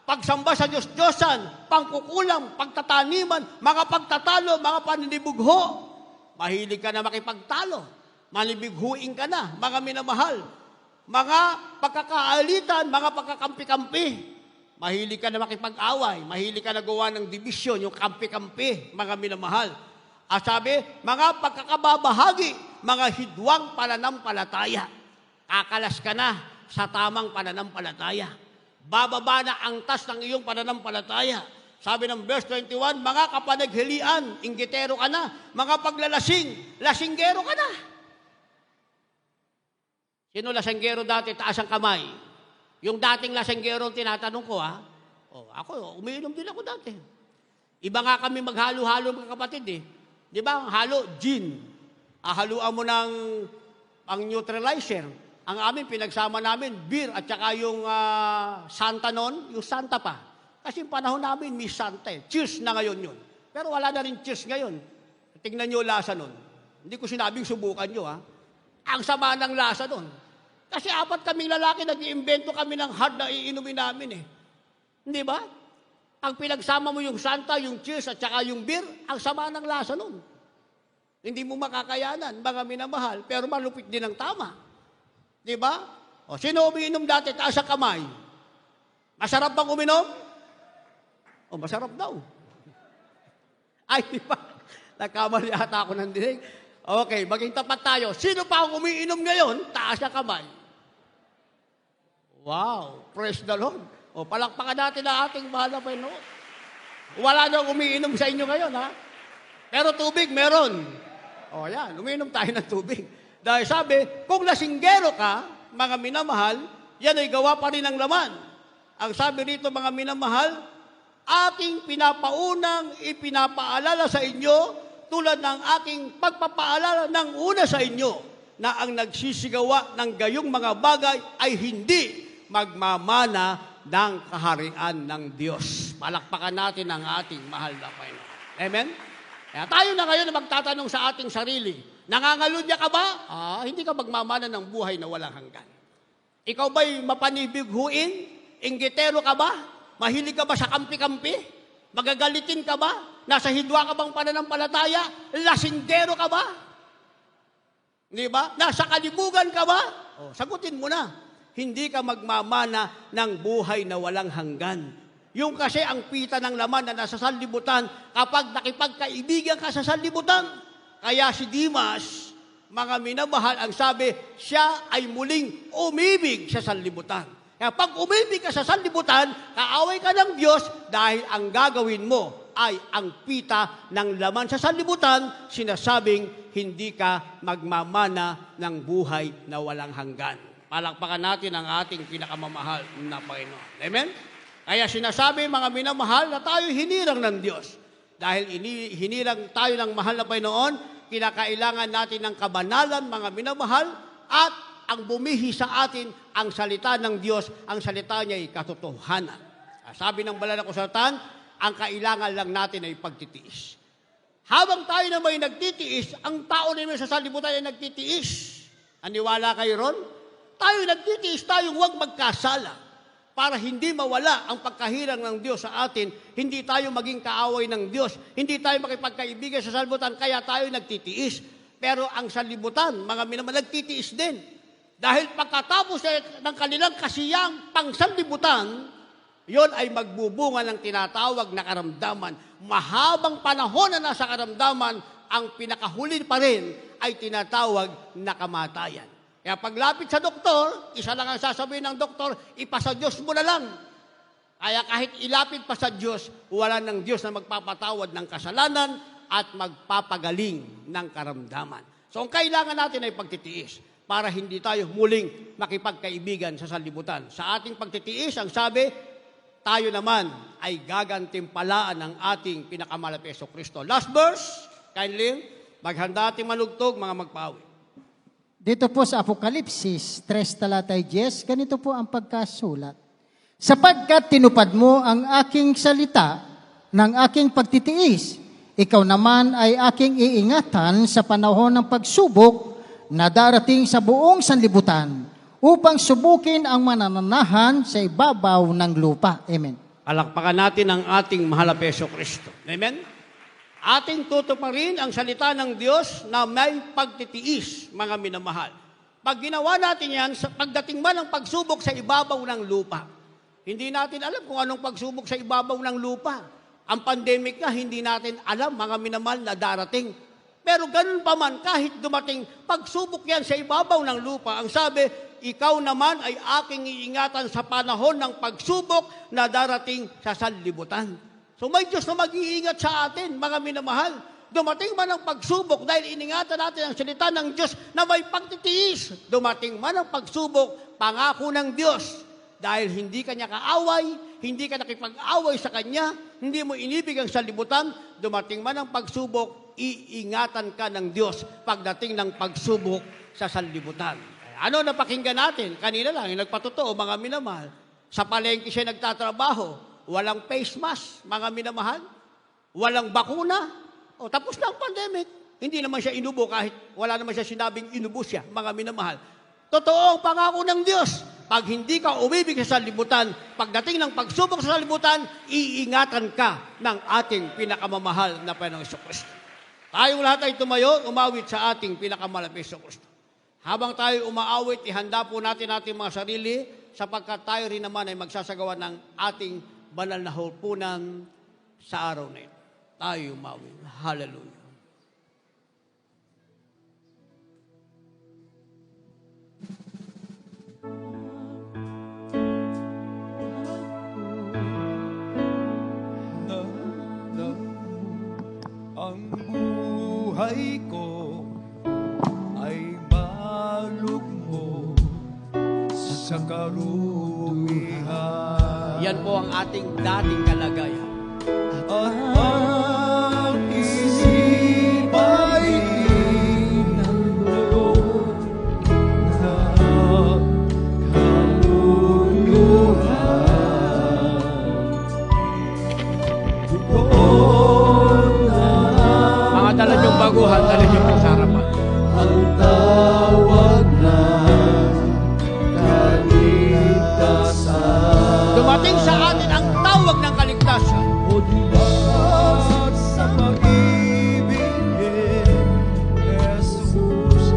Pagsamba sa Diyos-Diyosan, pangkukulam, pagtataniman, mga pagtatalo, mga paninibugho. Mahilig ka na makipagtalo. Malibighuin ka na, mga minamahal. Mga pagkakaalitan, mga pagkakampi-kampi. Mahilig ka na makipag-away, mahilig ka na gawa ng division, yung kampi-kampi, mga minamahal. At sabi, mga pagkakababahagi, mga hidwang pananampalataya. Kakalas ka na sa tamang pananampalataya. Bababa na ang tas ng iyong pananampalataya. Sabi ng verse 21, mga kapanaghilian, inggitero ka na, mga paglalasing, lasinggero ka na. Sino lasinggero dati? Taas ang kamay. Yung dating lasinggero, tinatanong ko, ako, umiinom din ako dati. Iba nga kami maghalo-halo mga kapatid eh. Di ba? Halo, gin. Haluan mo ng ang neutralizer. Ang amin, pinagsama namin, beer at saka yung Santa noon, yung Santa pa. Kasi yung panahon namin, may Santa eh. Cheers na ngayon yun. Pero wala na rin cheers ngayon. Tingnan nyo lasa nun. Hindi ko sinabing subukan nyo, Ang sama ng lasa nun. Kasi 4 kaming lalaki, nag-iimbento kami ng hard na iinumin namin eh. Hindi ba? Ang pinagsama mo yung Santa, yung cheers at saka yung beer, ang sama ng lasa nun. Hindi mo makakayanan, mga minamahal, pero malupit din ang tama. Di ba? O, sino umiinom dati? Taas ang kamay. Masarap bang uminom? O, masarap daw. Ay, di ba? Nagkamali ata ako ng dinig. Okay, maging tapat tayo. Sino pa ang umiinom ngayon? Taas ang kamay. Wow, praise the Lord. O, palakpakan natin ang ating mahal na Panginoon. Wala nang umiinom sa inyo ngayon, Pero tubig, meron. O, yan, umiinom tayo ng tubig. Dahil sabi, kung lasinggero ka, mga minamahal, yan ay gawa pa rin ng laman. Ang sabi rito, mga minamahal, aking pinapaunang ipinapaalala sa inyo, tulad ng aking pagpapaalala ng una sa inyo, na ang nagsisigawa ng gayong mga bagay ay hindi magmamana ng kaharian ng Diyos. Palakpakan natin ang ating mahal na Panginoon. Amen? Kaya tayo na ngayon na magtatanong sa ating sarili, nangangalunya ka ba? Hindi ka magmamana ng buhay na walang hanggan. Ikaw ba'y mapanibighuin? Inggitero ka ba? Mahilig ka ba sa kampi-kampi? Magagalitin ka ba? Nasa hidwa ka bang pananampalataya? Lasinggero ka ba? Di ba? Nasa kalibugan ka ba? Sagutin mo na. Hindi ka magmamana ng buhay na walang hanggan. Yung kasi ang pita ng laman na nasa sanlibutan, kapag nakipagkaibigan ka sa sanlibutan, kaya si Dimas, mga minamahal, ang sabi, siya ay muling umibig sa sanlibutan. Kaya pag umibig ka sa sanlibutan, kaaway ka ng Diyos dahil ang gagawin mo ay ang pita ng laman sa sanlibutan, sinasabing hindi ka magmamana ng buhay na walang hanggan. Palakpakan natin ang ating pinakamamahal na Panginoon. Amen? Kaya sinasabi, mga minamahal, na tayo hinirang ng Diyos. Dahil hinirang tayo ng mahal na Panginoon, kinakailangan natin ng kabanalan, mga minamahal, at ang bumihi sa atin, ang salita ng Diyos, ang salita niya ay katotohanan. Sabi ng banal na kasulatan, ang kailangan lang natin ay pagtitiis. Habang tayo na may nagtitiis, ang tao naman sa sanlibutan ay nagtitiis. Aniwala kayo ron? Tayo nagtitiis, tayong huwag magkasala. Para hindi mawala ang pagkahirang ng Diyos sa atin, hindi tayo maging kaaway ng Diyos, hindi tayo makipagkaibigan sa sanlibutan, kaya tayo nagtitiis. Pero ang sanlibutan, mga minamahal, nagtitiis din. Dahil pagkatapos ng kanilang kasiyang pangsanlibutan, yon ay magbubunga ng tinatawag na karamdaman. Mahabang panahon na nasa karamdaman, ang pinakahuli pa rin ay tinatawag na kamatayan. Kaya paglapit sa doktor, isa lang ang sasabihin ng doktor, ipasa Diyos mo na lang. Kaya kahit ilapit pa sa Diyos, wala ng Diyos na magpapatawad ng kasalanan at magpapagaling ng karamdaman. So ang kailangan natin ay pagtitiis para hindi tayo muling makipagkaibigan sa sanlibutan. Sa ating pagtitiis, ang sabi, tayo naman ay gagantimpalaan ng ating pinakamahal na Jesucristo. Last verse, kindly, maghanda ating manugtog, mga magpaawit. Dito po sa Apokalipsis 3 talatay 10, ganito po ang pagkasulat. Sapagkat tinupad mo ang aking salita ng aking pagtitiis, ikaw naman ay aking iingatan sa panahon ng pagsubok na darating sa buong sanlibutan upang subukin ang manananahan sa ibabaw ng lupa. Amen. Palakpakan natin ang ating mahal na Jesucristo. Amen? Ating tutuparin ang salita ng Diyos na may pagtitiis, mga minamahal. Pag ginawa natin yan, pagdating man ang pagsubok sa ibabaw ng lupa, hindi natin alam kung anong pagsubok sa ibabaw ng lupa. Ang pandemic nga, hindi natin alam, mga minamahal, na darating. Pero ganun pa man, kahit dumating pagsubok yan sa ibabaw ng lupa, ang sabi, ikaw naman ay aking iingatan sa panahon ng pagsubok na darating sa sanlibutan. So may Diyos na mag-iingat sa atin, mga minamahal. Dumating man ang pagsubok dahil iningatan natin ang salita ng Diyos na may pagtitiis. Dumating man ang pagsubok, pangako ng Diyos. Dahil hindi ka niya kaaway, hindi ka nakipag-away sa Kanya, hindi mo inibig ang sanlibutan, dumating man ang pagsubok, iingatan ka ng Diyos pagdating ng pagsubok sa sanlibutan. Ano napakinggan natin? Kanina lang, yung nagpatotoo, mga minamahal. Sa palengke siya nagtatrabaho. Walang face mask, mga minamahal. Walang bakuna. O, tapos na ang pandemic. Hindi naman siya inubo kahit wala naman siya sinabing inubo siya, mga minamahal. Totoo ang pangako ng Diyos. Pag hindi ka umibig sa sanlibutan, pagdating ng pagsubok sa sanlibutan, iingatan ka ng ating pinakamamahal na Panginoong Jesucristo. Tayong lahat ay tumayo, umawit sa ating pinakamamahal na Jesucristo. Habang tayo umaawit, ihanda po natin ating mga sarili sapagkat tayo rin naman ay magsasagawa ng ating banal na hulpunan sa araw na ito. Tayo umawit. Hallelujah. Ang buhay ko ay malugmok sa karumihan. Yan po ang ating dating kalagayan. At ang isip ay nalulog na kaluluhan. Doon na Mga dala niyong baguhan, dala niyo po sa harapan. ang tawag na kaligtasan. Dumating sa atin ang tawag ng kaligtasan. At sa pag-ibig ni Jesus,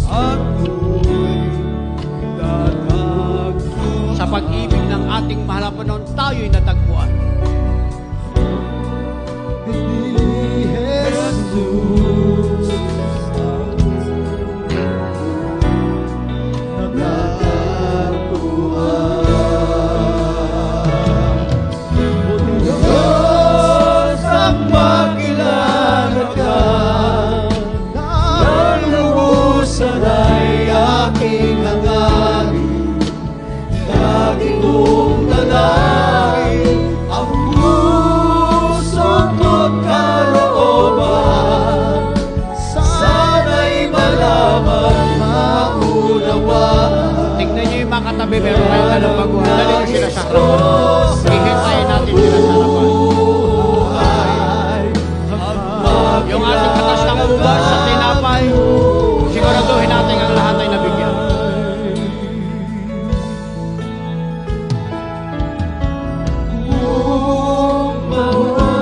ako'y dadagpo. Sa pag-ibig ng ating mahal na Panginoon, tayo'y natagpuan. Ni Jesus, mga katabi, meron kayong dalang baguhan. Dali nyo sila sa harapan. Hihintayin natin sila sa harapan. Yung ating katas ng ubas sa tinapay, siguraduhin natin ang lahat ay nabigyan.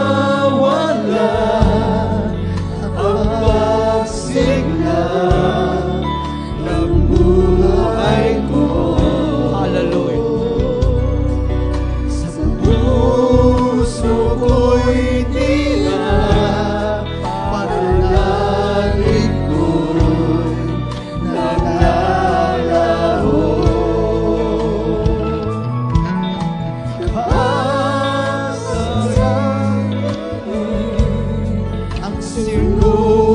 Mawawala ang pagsigla ng buhay ko. Hallelujah. Sa puso ko'y tila pananalig ko'y naglalaho. Ang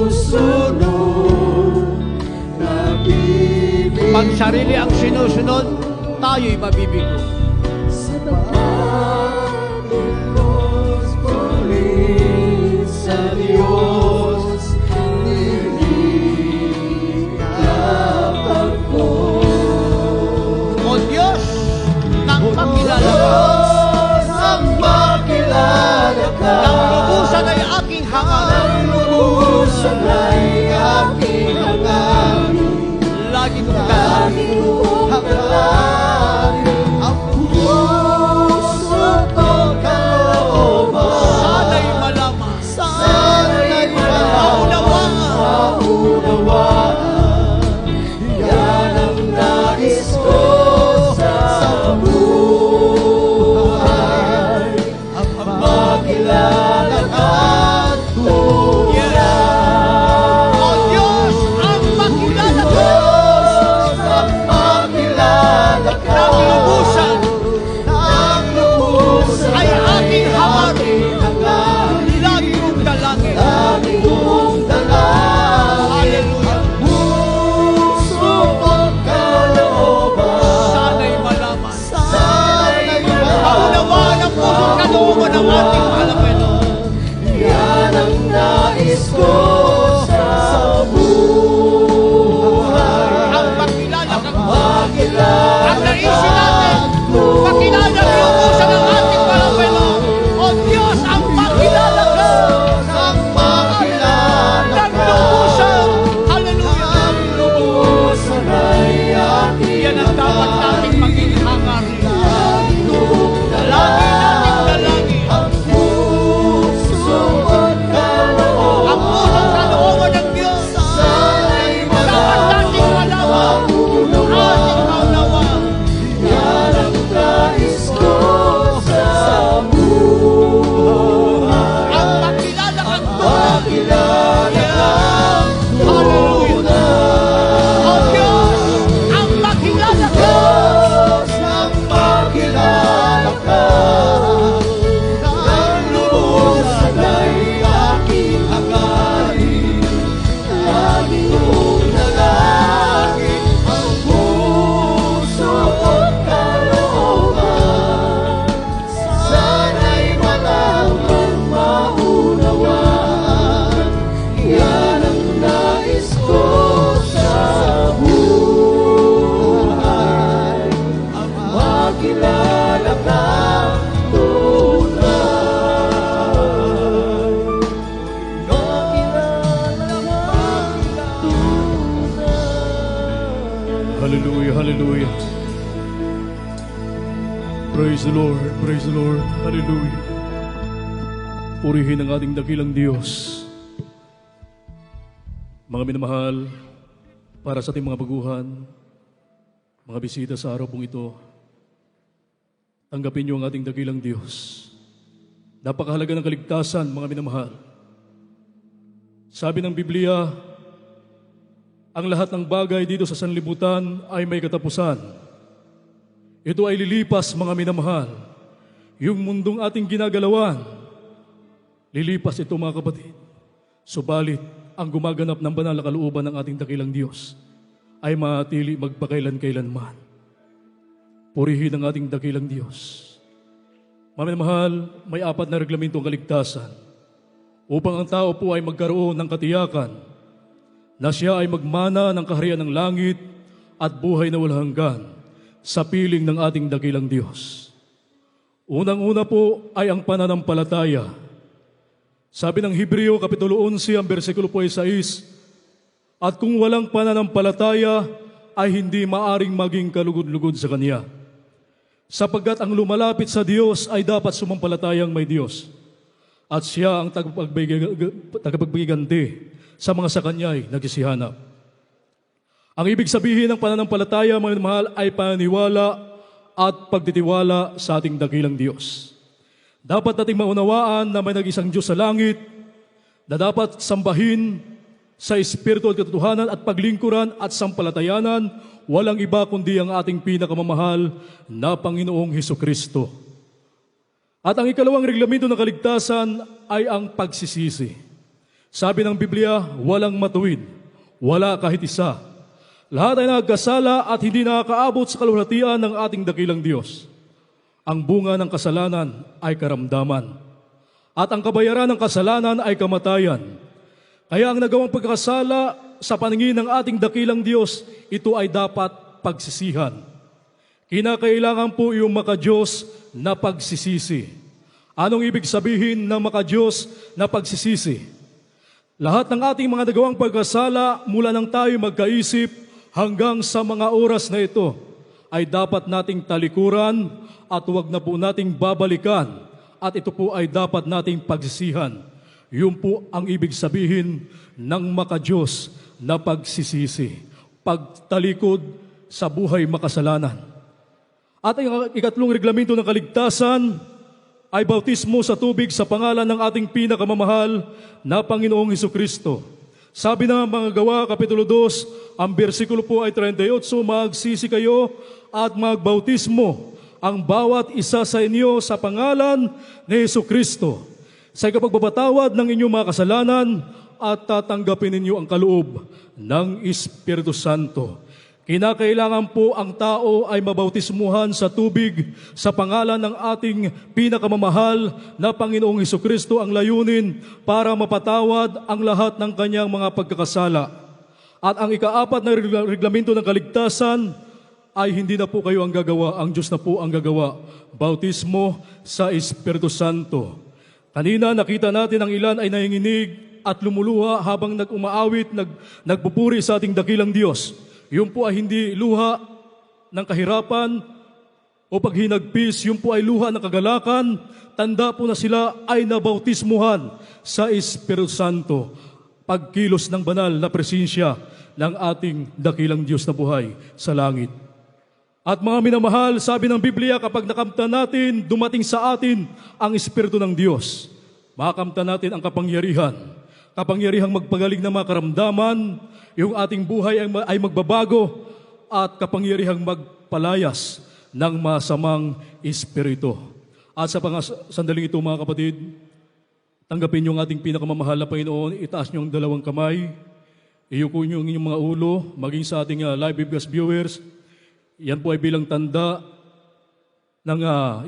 sinusunod na bibig Pag sarili ang sinusunod, tayo'y mabibigo. sa pagkakos pulit sa Diyos nililapag ko. O Diyos, nang makilala ka, Ang makilala ka, nang lubusan ay aking hangalan, ang lubusan ay aking hangarin. lagi kong dalangin. Ang puso ko'y kalooban. Sana'y malaman, Sana'y maunawaan, maunawaan. Yan ang nais ko sa buhay. Ang makilala ka't tunay. O Diyos, ang makilala ka, Ang makilala ka, nang lubusan ang lubusan ay aking hangarin, hangarin. lagi kong dalangin. Lagi kong dalangin. Hallelujah. Puso ko't kalooban. Sana'y malaman, Sana'y maunawaan ang pusong kalooban ng ating mahal na Panginoon. yan ang nais ko sa buhay. Ang makilala ka, Makilala ang naisin natin, makilala ang lubusan ng ating mahal na Panginoon. O Diyos, ang makilala ka, ang makilala ng lubusan. Hallelujah. ang lubusan ay aking Yan ang dapat nating maging hangarin. lagi kong Lagi nating dalangin. ang puso ko't kalooban. Ang pusong kalooban ng Diyos. Sana'y Dapat nating malaman. Ating maunawaan. yan ang nais ko sa buhay. Ang makilala kang tunay. Makilala kang Hallelujah. O Diyos, ang makilala ka. Diyos, ang makilala ka. Ang lubusan ay aking hangarin. Lagi kong dalangin ang puso ko't kalooban. Sana'y malaman maunawaan. Yan ang nais ko sa buhay. Ang makilala kang tunay. Makilala kang tunay. Hallelujah, hallelujah. Praise the Lord, praise the Lord, hallelujah. Purihin ang ating dakilang Diyos. Mga minamahal, para sa ating mga baguhan, mga bisita sa araw pong ito, tanggapin niyo ang ating dakilang Diyos. Napakahalaga ng kaligtasan, mga minamahal. Sabi ng Biblia, ang lahat ng bagay dito sa sanlibutan ay may katapusan. Ito ay lilipas, mga minamahal. Yung mundong ating ginagalawan, lilipas ito, mga kapatid. Subalit, ang gumaganap ng banal na kalooban ng ating dakilang Diyos ay maatili magpakailan-kailanman. Purihin ang ating dakilang Diyos. Mga minamahal, may 4 na reglamento ang kaligtasan upang ang tao po ay magkaroon ng katiyakan na siya ay magmana ng kaharian ng langit at buhay na walang hanggan sa piling ng ating dakilang Diyos. Unang-una po ay ang pananampalataya. Sabi ng Hebreo, Kapitulo 11, ang versikulo po ay 6, at kung walang pananampalataya, ay hindi maaring maging kalugod-lugod sa Kanya. Sapagkat ang lumalapit sa Diyos ay dapat sumampalatayang may Diyos. At siya ang tagapagbiganti sa mga sa Kanya ay nagsisihanap. Ang ibig sabihin ng pananampalataya, mga mahal, ay paniniwala at pagtitiwala sa ating dakilang Diyos. Dapat nating maunawaan na may nag-isang Diyos sa langit na dapat sambahin sa espiritu at katotohanan at paglingkuran at sampalatayanan, walang iba kundi ang ating pinakamamahal na Panginoong Hesukristo. At ang ikalawang reglamento ng kaligtasan ay ang pagsisisi. Sabi ng Biblia, walang matuwid, wala kahit isa. Lahat ay nagkasala at hindi nakakaabot sa kaluwalhatian ng ating dakilang Diyos. Ang bunga ng kasalanan ay karamdaman. At ang kabayaran ng kasalanan ay kamatayan. Kaya ang nagawang pagkakasala sa paningin ng ating dakilang Diyos, ito ay dapat pagsisihan. Kinakailangan po yung maka-Diyos na pagsisisi. Anong ibig sabihin ng maka-Diyos na pagsisisi? Lahat ng ating mga nagawang pagkasala mula nang tayo magkaisip hanggang sa mga oras na ito ay dapat nating talikuran at huwag na po nating babalikan at ito po ay dapat nating pagsisihan. Yun po ang ibig sabihin ng maka-Diyos na pagsisisi. Pagtalikod sa buhay makasalanan. At ang ikatlong reglamento ng kaligtasan ay bautismo sa tubig sa pangalan ng ating pinakamamahal na Panginoong Hesukristo. Sabi ng mga Gawa, Kapitulo 2, ang bersikulo po ay 38, magsisi kayo at magbautismo ang bawat isa sa inyo sa pangalan ni Hesukristo sa ikapagbabawad ng inyong mga kasalanan at tatanggapin ninyo ang kaloob ng Espiritu Santo. Kinakailangan po ang tao ay mabautismuhan sa tubig sa pangalan ng ating pinakamamahal na Panginoong Hesukristo, ang layunin para mapatawad ang lahat ng kanyang mga pagkakasala. At ang ikaapat na reglamento ng kaligtasan ay hindi na po kayo ang gagawa, ang Diyos na po ang gagawa. Bautismo sa Espiritu Santo. Kanina nakita natin ang ilan ay nanginginig at lumuluha habang nag-umaawit, nagpupuri sa ating dakilang Diyos. Yun po ay hindi luha ng kahirapan o paghinagpis, yun po ay luha ng kagalakan. Tanda po na sila ay nabautismuhan sa Espiritu Santo. Pagkilos ng banal na presensya ng ating dakilang Diyos na buhay sa langit. At mga minamahal, sabi ng Biblia, kapag nakamtan natin, dumating sa atin ang Espiritu ng Diyos. Makamtan natin ang kapangyarihang magpagaling ng mga karamdaman, yung ating buhay ay magbabago at kapangyarihang magpalayas ng masamang espiritu. At sa sandaling ito, mga kapatid, tanggapin niyo ang ating pinakamamahal na Panginoon, itaas niyo ang dalawang kamay, iyuko niyo ang inyong mga ulo, maging sa ating live webcast viewers. Yan po ay bilang tanda ng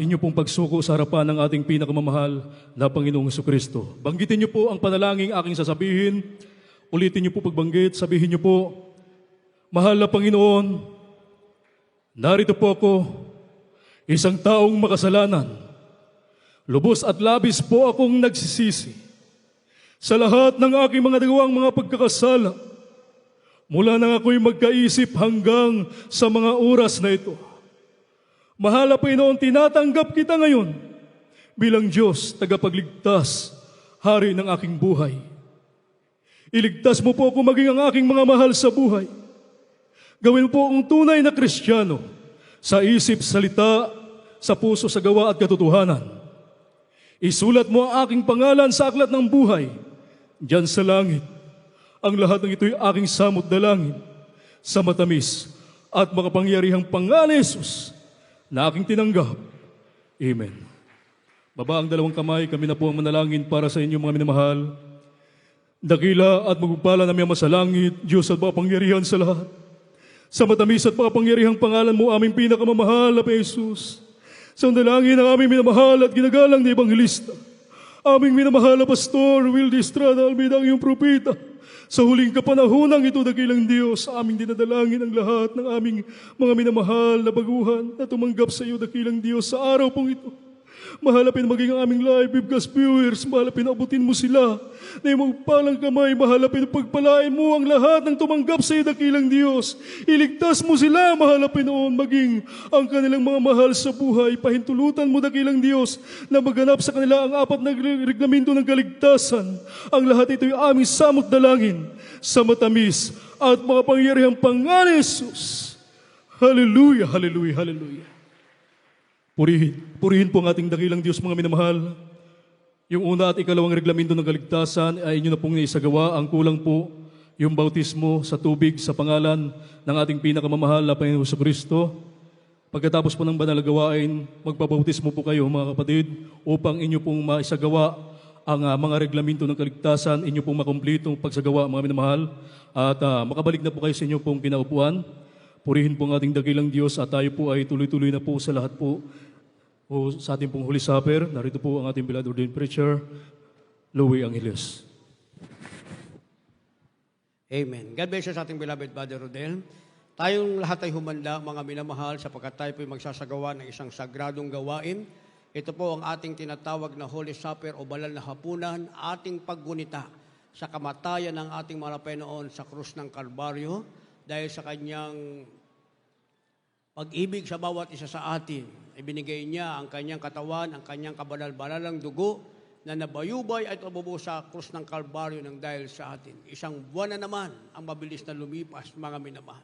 inyo pong pagsuko sa harapan ng ating pinakamamahal na Panginoong Hesukristo. Banggitin niyo po ang panalangin aking sasabihin. Ulitin niyo po pagbanggit, sabihin niyo po, mahal na Panginoon, narito po ako, isang taong makasalanan. Lubos at labis po akong nagsisisi sa lahat ng aking mga nagawang mga pagkakasala. Mula nang ako'y magkaisip hanggang sa mga oras na ito. Mahal na Panginoon, tinatanggap kita ngayon bilang Diyos, tagapagligtas, hari ng aking buhay. Iligtas mo po ako maging ang aking mga mahal sa buhay. Gawin mo po akong tunay na Kristiyano sa isip, salita, sa puso, sa gawa at katotohanan. Isulat mo ang aking pangalan sa aklat ng buhay diyan sa langit. Ang lahat ng ito'y aking samot dalangin sa matamis at makapangyarihang pangalan ni Jesus na aking tinanggap. Amen. Baba ang dalawang kamay, kami na po ang manalangin para sa inyo mga minamahal. Dakila at magpapala na miyama sa langit, Diyos at makapangyarihan sa lahat. Sa matamis at makapangyarihang pangalan mo, aming pinakamamahal na Jesus. Sa dalangin ng aming minamahal at ginagalang na Ebanghelista, aming minamahal na Pastor Wildy Estrada Almeida, ang iyong propeta, Sa huling kapanahonang ito, dakilang Diyos, sa aming dinadalangin ang lahat ng aming mga minamahal na baguhan na tumanggap sa iyo, dakilang Diyos, sa araw pong ito. Mahalapin maging ang aming live webcast viewers, mahalapin abutin mo sila, na iyong magpalang kamay, mahalapin pagpalain mo ang lahat ng tumanggap sa iyo, dakilang Diyos. Iligtas mo sila, mahalapin noon, maging ang kanilang mga mahal sa buhay, pahintulutan mo, dakilang Diyos, na maganap sa kanila ang apat na reglamento ng kaligtasan. Ang lahat ito ay aming samot dalangin sa matamis at mga pangyarihang pangalan ni Jesus. Hallelujah, hallelujah, hallelujah. Purihin po ang ating dakilang Diyos, mga minamahal. Yung una at ikalawang reglamento ng kaligtasan ay inyo na pong naisagawa. Ang kulang po yung bautismo sa tubig sa pangalan ng ating pinakamamahal na Panginoon Jesucristo. Pagkatapos po ng banal na gawain, magpabautismo po kayo, mga kapatid, upang inyo pong maisagawa ang mga reglamento ng kaligtasan, inyo pong makumplitong pagsagawa, mga minamahal, at makabalik na po kayo sa inyo pong kinaupuan. Purihin po ang ating dakilang Diyos at tayo po ay tuloy-tuloy na po sa lahat po o sa ating pong Holy Supper. Narito po ang ating beloved ordained preacher, Louie Angeles. Amen. God bless you sa ating beloved Brother Rodel. Tayong lahat ay humanda, mga minamahal, sapagkat tayo po ay magsasagawa ng isang sagradong gawain. Ito po ang ating tinatawag na Holy Supper o Banal na Hapunan, ating paggunita sa kamatayan ng ating mahal na Panginoon sa krus ng Kalbaryo dahil sa kanyang pag-ibig sa bawat isa sa atin. Ibinigay niya ang kanyang katawan, ang kanyang kabanal-banalang dugo na nabayubay at nabubuo sa krus ng Kalbaryo ng dahil sa atin. Isang buwan na naman ang mabilis na lumipas, mga minamahal.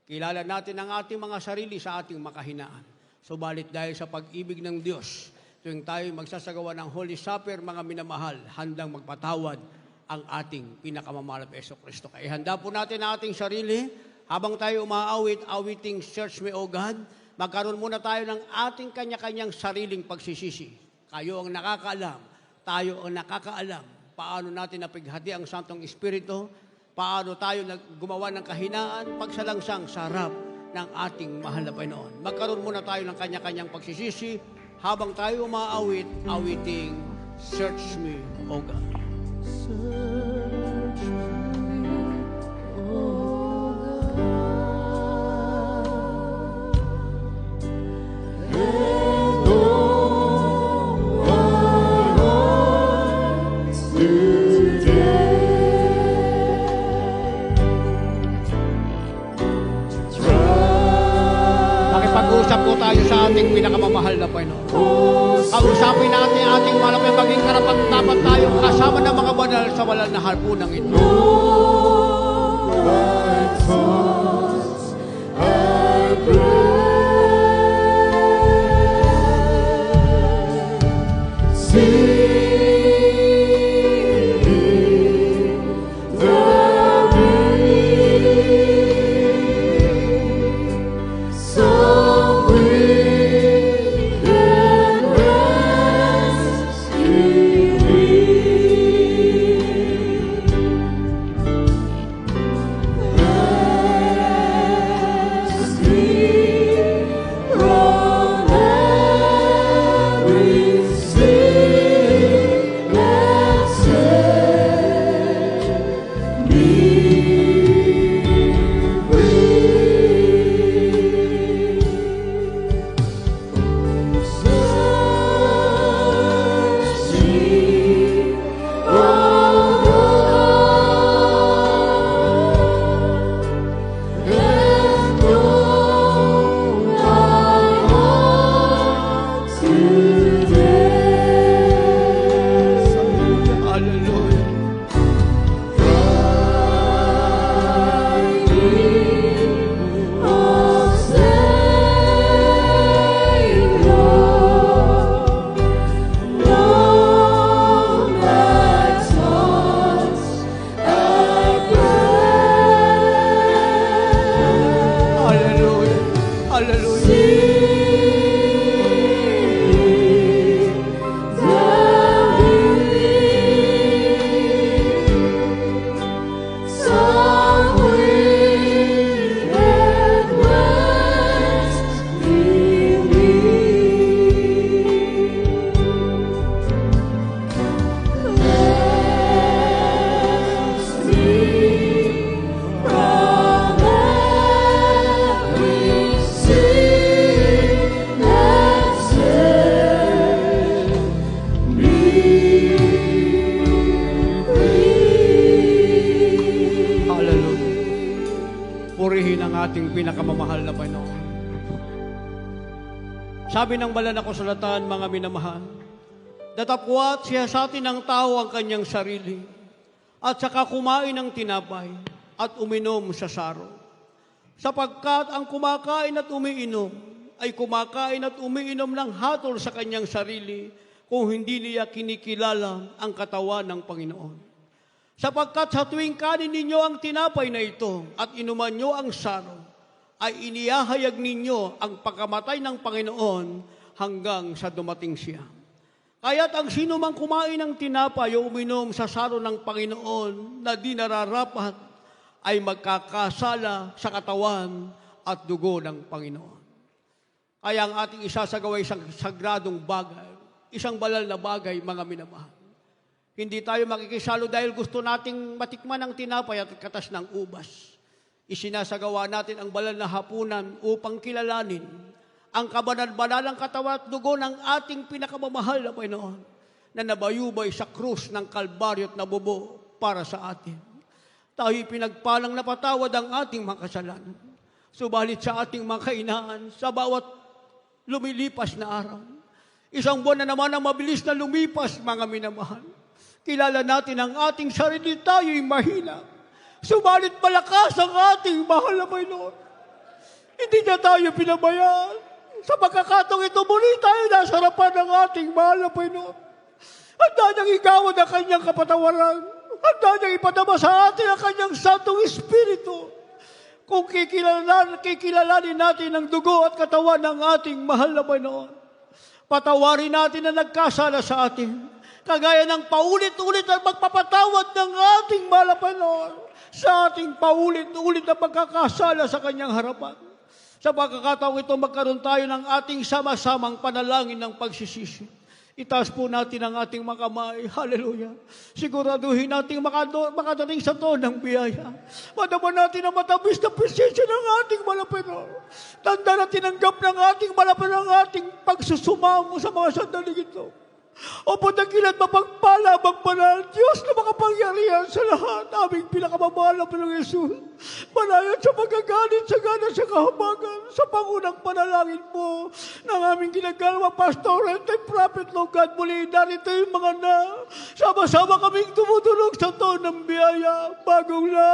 Kilala natin ang ating mga sarili sa ating makahinaan. Subalit dahil sa pag-ibig ng Diyos, tuwing tayo magsasagawa ng Holy Supper, mga minamahal, handang magpatawad ang ating pinakamamahal na Jesucristo. Kaya handa po natin ang ating sarili habang tayo umaawit, awiting Search Me, O God. Magkaroon muna tayo ng ating kanya-kanyang sariling pagsisisi. Kayo ang nakakaalam, tayo ang nakakaalam. Paano natin napighati ang Santong Espiritu, paano tayo gumawa ng kahinaan, pagsalangsang sa harap ng ating mahal na Panginoon. Magkaroon muna tayo ng kanya-kanyang pagsisisi habang tayo umaawit, awiting Search Me, O God. Search me, oh God. Makipag-usap po tayo sa ating pinakamamahal na Panginoon. Kausapin natin ang ating malapit maging karapat-dapat tayo kasama ng mga banal sa walang na harpunang ito. Sabi ng banal na kasulatan, mga minamahal, datapwat siya sa atin ng tao ang kanyang sarili, at saka kumain ng tinapay, at uminom sa saro. Sapagkat ang kumakain at umiinom, ay kumakain at umiinom ng hatol sa kanyang sarili, kung hindi niya kinikilala ang katawan ng Panginoon. Sapagkat sa tuwing kanin ninyo ang tinapay na ito, at inuman nyo ang saro, ay inihahayag ninyo ang pagkamatay ng Panginoon hanggang sa dumating siya. Kaya't ang sino mang kumain ng tinapay o uminom sa saro ng Panginoon na di nararapat ay magkakasala sa katawan at dugo ng Panginoon. Kaya ang ating isasagawa isang sagradong bagay, isang banal na bagay, mga minamahal. Hindi tayo makikisalo dahil gusto nating matikman ang tinapay at katas ng ubas. Isinasagawa natin ang banal na hapunan upang kilalanin ang kabanal-banalang katawan at dugo ng ating pinakamamahal na Panginoon na nabayubay sa krus ng Kalbaryo at nabubo para sa atin. Tayo'y pinagpalang napatawad ang ating mga kasalanan. Subalit sa ating mga kainaan, sa bawat lumilipas na araw, isang buwan na naman ang mabilis na lumipas, mga minamahal. Kilala natin ang ating sarili, tayo'y mahina. Subalit malakas ang ating mahal na Panginoon. Hindi niya tayo pinabayaan. Sa pagkakataong ito, muli tayo nasa harapan ng ating mahal na Panginoon. Handa niyang igawad ang kanyang kapatawaran. Handa niyang ipadama sa atin ang kanyang Santong Espiritu. Kung kikilalanin natin ang dugo at katawan ng ating mahal na Panginoon, patawarin natin na nagkasala sa atin. Kagaya ng paulit-ulit ang magpapatawad ng ating mahal na Panginoon sa ating paulit-ulit na pagkakasala sa kanyang harapan. Sa pagkakataong ito, magkaroon tayo ng ating sama-samang panalangin ng pagsisisi. Itaas po natin ang ating mga kamay. Hallelujah. Siguraduhin natin makadating sa toon ng biyaya. Madaman natin ang matamis na presensya ng ating malapino. Tanda na tinanggap ng ating malapino ang ating pagsusumamo sa mga sandaling ito. O padakilan mapagpala, magbanal, Diyos na makapangyarihan sa lahat, aming pinakamamahal na Panginoong Yesus. Malayan sa pagkagalit, sa gana, sa kahabagan, sa pangunang panalangin mo, ng aming ginagawa, Pastor, and Prophet, Lord God, muli, narito yung mga na, sama-sama kaming tumutulog sa toon ng biyaya, bagong na,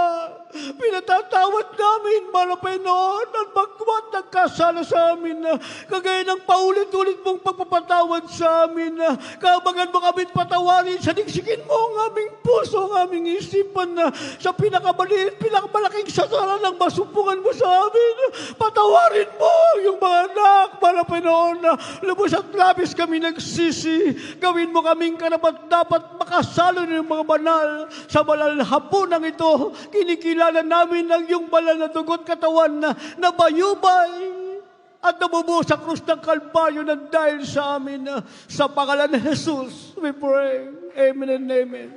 pinatatawad namin, mahal na Panginoon, at magkumat nagkasala sa amin, kagaya ng paulit-ulit mong pagpapatawad sa amin, kabangan mo kami patawarin sa digsigin mo ang aming puso, ang aming isipan na sa pinakamaliit, pinakamalaking sasala ng masumpungan mo sa amin. Patawarin mo yung mga anak, para Panginoon, na lubos at labis kami nagsisi. Gawin mo kaming karapat-dapat makasalo ng mga banal sa banal na hapunan ito. Kinikilala namin ang iyong banal na dugo't katawan na nabayubay at nabubuo sa krus ng Kalbaryo na dahil sa amin. Sa pangalan ni Jesus, we pray. Amen and amen.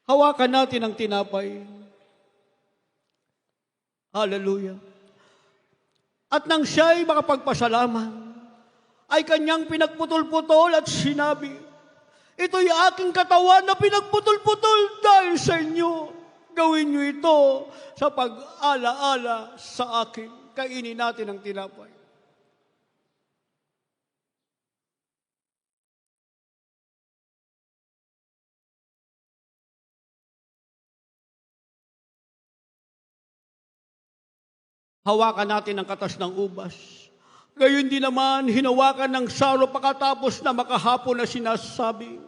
Hawakan natin ang tinapay. Hallelujah. At nang siya'y makapagpasalamat, ay kanyang pinagputol-putol at sinabi, ito'y aking katawan na pinagputol-putol dahil sa inyo. Gawin niyo ito sa pag-ala-ala sa akin. Kainin natin ang tinapay. Hawakan natin ang katas ng ubas. Gayon din naman, hinawakan ng saro pagkatapos na makahapon na sinasabi.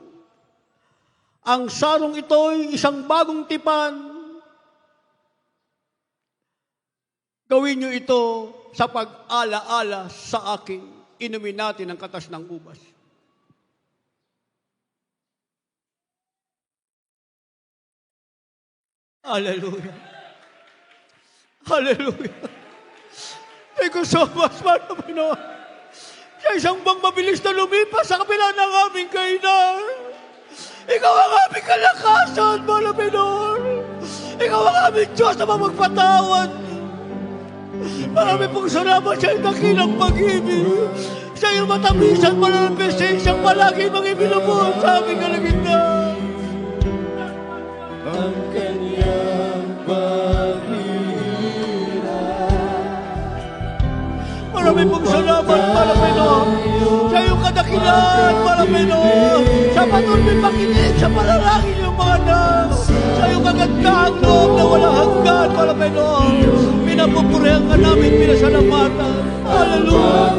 Ang sarong ito'y isang bagong tipan. Gawin niyo ito sa pag-ala-ala sa akin. Inumin natin ang katas ng ubas. Hallelujah. Hallelujah. Thank you so much, Mahal na Panginoon. Sa isang bang mabilis na lumipas sa kabila ng aming kainan. Ikaw ang aming kalakasan, Mahal na Panginoon. Ikaw ang aming Diyos na magpatawad. Marami pong salamat sa iyong dakilang pag-ibig. Sa iyong matamis at mananampasensyang palagi mong ibinubuhat sa aming kalagitnaan. Ang kanyang paghihirap. maraming pong salamat, Panginoon. Sa iyong kadakilan, Panginoon. Sa patuloy pakinig, sa panalangin yung mga anak. Sa iyong kagandahang loob na walang hanggan, Panginoon. Pinapupurihan ka namin, pinasalamatan. Hallelujah.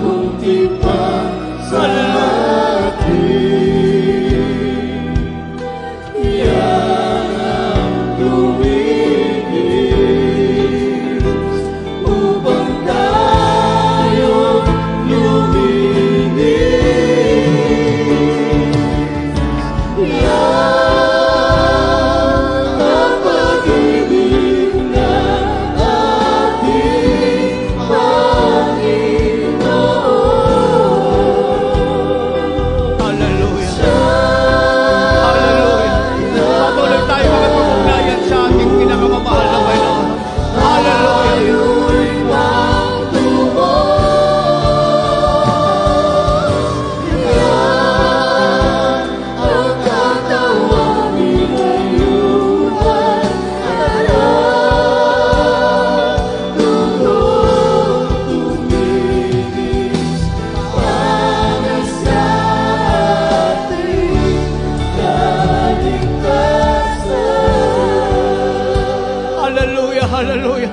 Hallelujah. Hallelujah.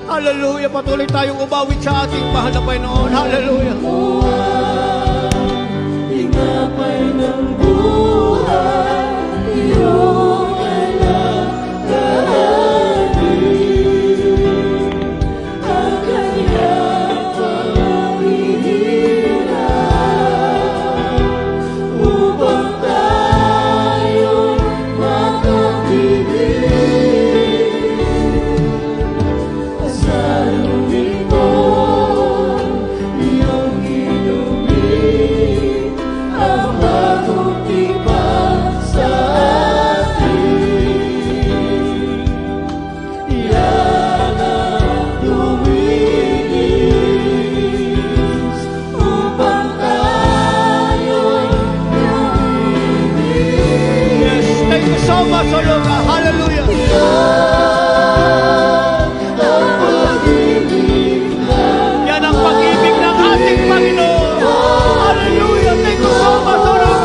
Hallelujah. Patuloy tayong umawit sa ating mahal na Panginoon. Hallelujah. Ingapay ng buhay, iyong alalahanin. Ang kanyang panghihiram upang tayo'y makatibig. Hallelujah. Yan ang pag-ibig ng ating Panginoon. Hallelujah. Thank you so much, O Lord.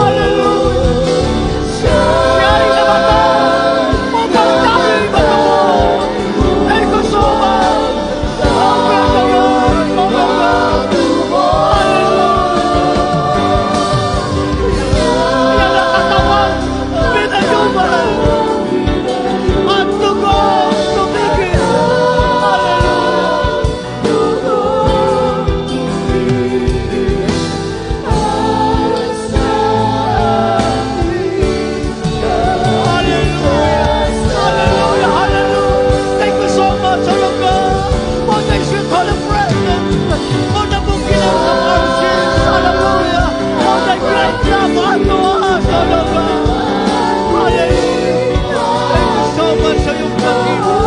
Hallelujah. Siya ay namatay upang tayo'y matuwa. Thank you so much. Oh, praise the Lord. Oh, my God. Hallelujah. Yan ang katawan. Pinayumaran. At dugo tumigil. Hallelujah. Hallelujah. Hallelujah. Thank you so much, O Lord God, for thy sweet holy presence, for the bukidang sa mercies. Hallelujah. For thy great love unto us, O Lord God. Hallelujah. Thank you so much sa iyong pag-ibig.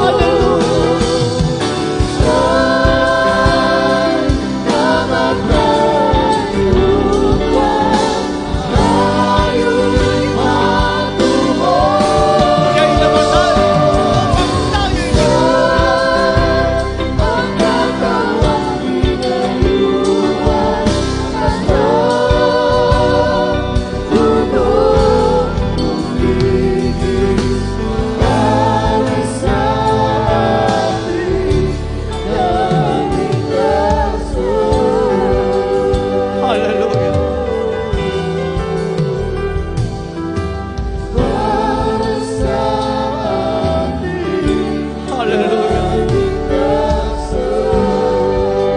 Hallelujah. Siya'y namatay upang tayo'y Hallelujah. Hallelujah.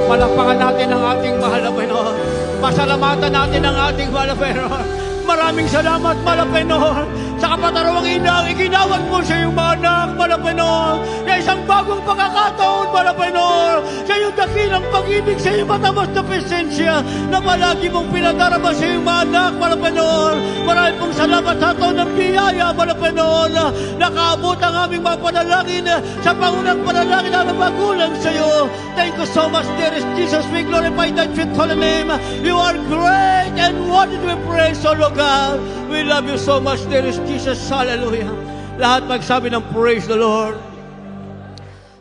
Palakpakan natin ang ating mahal na Panginoon. Pasalamatan natin ang ating mahal na Panginoon. Maraming salamat, mahal na Panginoon, sa kapatarawang inang iginawad mo sa iyong mga anak, mahal na Panginoon, sa isang bagong pagkakataon, mahal na Panginoon, sa iyong dakilang pag-ibig, sa iyong matamas na presensya, na palagi mong pinadarama sa iyong mga anak, mahal na Panginoon. Maraming pong salamat sa taon ng biyaya, mahal na Panginoon, na nakaabot ang aming mga panalangin sa pangunang panalangin na magulang sa iyo. Thank you so much, dearest Jesus. We glorify thy sweet holy name. You are great and worthy to be praised, O Lord God. We love you so much, dearest Jesus. Hallelujah. Lahat magsabi ng praise the Lord.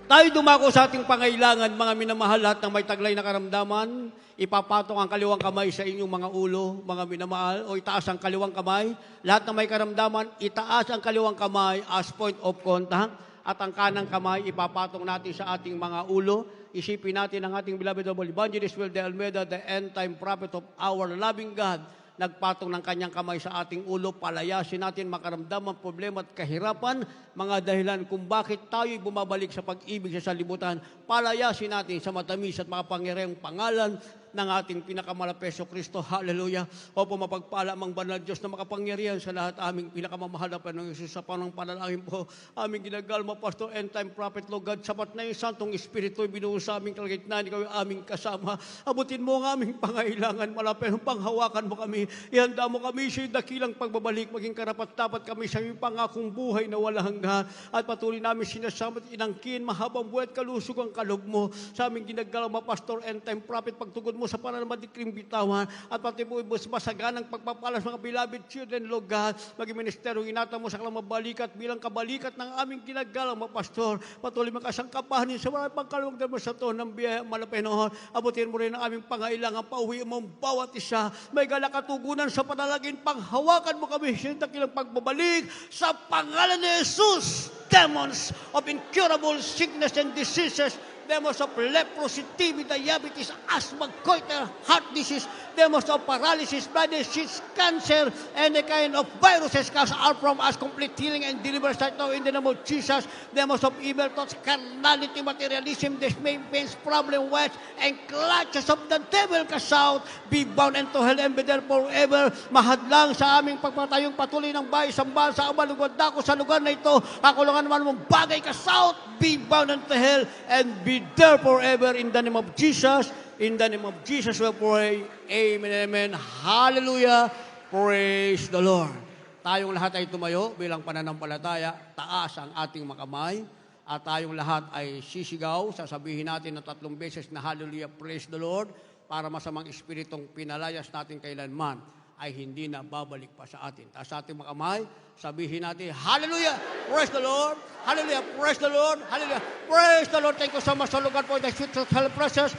Tayo dumako sa ating pangailangan, mga minamahal, lahat ng may taglay na karamdaman, ipapatong ang kaliwang kamay sa inyong mga ulo, mga minamahal, o itaas ang kaliwang kamay. Lahat ng may karamdaman, itaas ang kaliwang kamay as point of contact, at ang kanang kamay, ipapatong natin sa ating mga ulo. Isipin natin ang ating beloved double evangelist, Will de Almeida, the end-time prophet of our loving God, nagpatong ng kanyang kamay sa ating ulo. Palayasin natin makaramdaman, problema at kahirapan, mga dahilan kung bakit tayo'y bumabalik sa pag-ibig sa sanlibutan. Palayasin natin sa matamis at makapangyarihang pangalan ng ating pinakamalapeso Kristo. Hallelujah. Opo, mapagpala mang banal Diyos na makapangyarihan sa lahat, aming pinakamamahal na Panginoong Yesus, sa panang panalangin po, aming ginagalma, Pastor, end-time prophet, Lord God, sapat na yung Santong Espiritu, binuo sa aming kalagitnaan, ikaw yung aming kasama. Abutin mo ang aming pangailangan, malapit, panghawakan mo kami, ihanda mo kami sa dakilang pagbabalik, maging karapat-dapat kami sa iyong pangakong buhay na walang hanggan, at patuloy namin sinasama at inangkin, mahabang buhay at kalusog ang kalog mo, sa aming ginagalma, Pastor, end-time prophet, pagtugod mo sa pananamadikling bitawan, at pati po masaganang pagpapalas mga beloved children, Lord God, maging ministeryo, inata mo sa kalang mabalikat bilang kabalikat ng aming ginagalang mga pastor. Patuloy makasangkapahanin sa maraming pangkalawang damo sa to ng biyaya malapenoon. Abutin mo rin ang aming pangailangan, pauwi mo ang bawat isa. May galakatugunan sa panalagin, panghawakan mo kami sa dakilang pagbabalik sa pangalan ni Jesus. Demons of incurable sickness and diseases, demons of leprosy, TB, diabetes, asthma, goiter, heart disease, demons of paralysis, blood disease, cancer, any kind of viruses cast out from us, complete healing and deliverance right now in the name of Jesus. Demons of evil thoughts, carnality, materialism, dismay, pains, problem, words, and clutches of the devil cast out, be bound into hell and be there forever. Mahadlang sa aming pagpatayong patuloy ng bahay, sambahan sa abalugod dako sa lugar na ito, kakulungan naman mong bagay cast out, be bound into hell and be there forever in the name of Jesus. In the name of Jesus we pray. Amen, amen. Hallelujah. Praise the Lord. Tayong lahat ay tumayo bilang pananampalataya. Taas ang ating makamay. At tayong lahat ay sisigaw. Sasabihin natin ng 3 beses na Hallelujah, praise the Lord. Para masamang espiritong pinalayas natin kailanman ay hindi na babalik pa sa atin. Taas sa ating makamay, sabihin natin, Hallelujah! Praise the Lord! Hallelujah! Praise the Lord! Hallelujah! Praise the Lord! Thank you so much, O Lord, for thy sweet help process,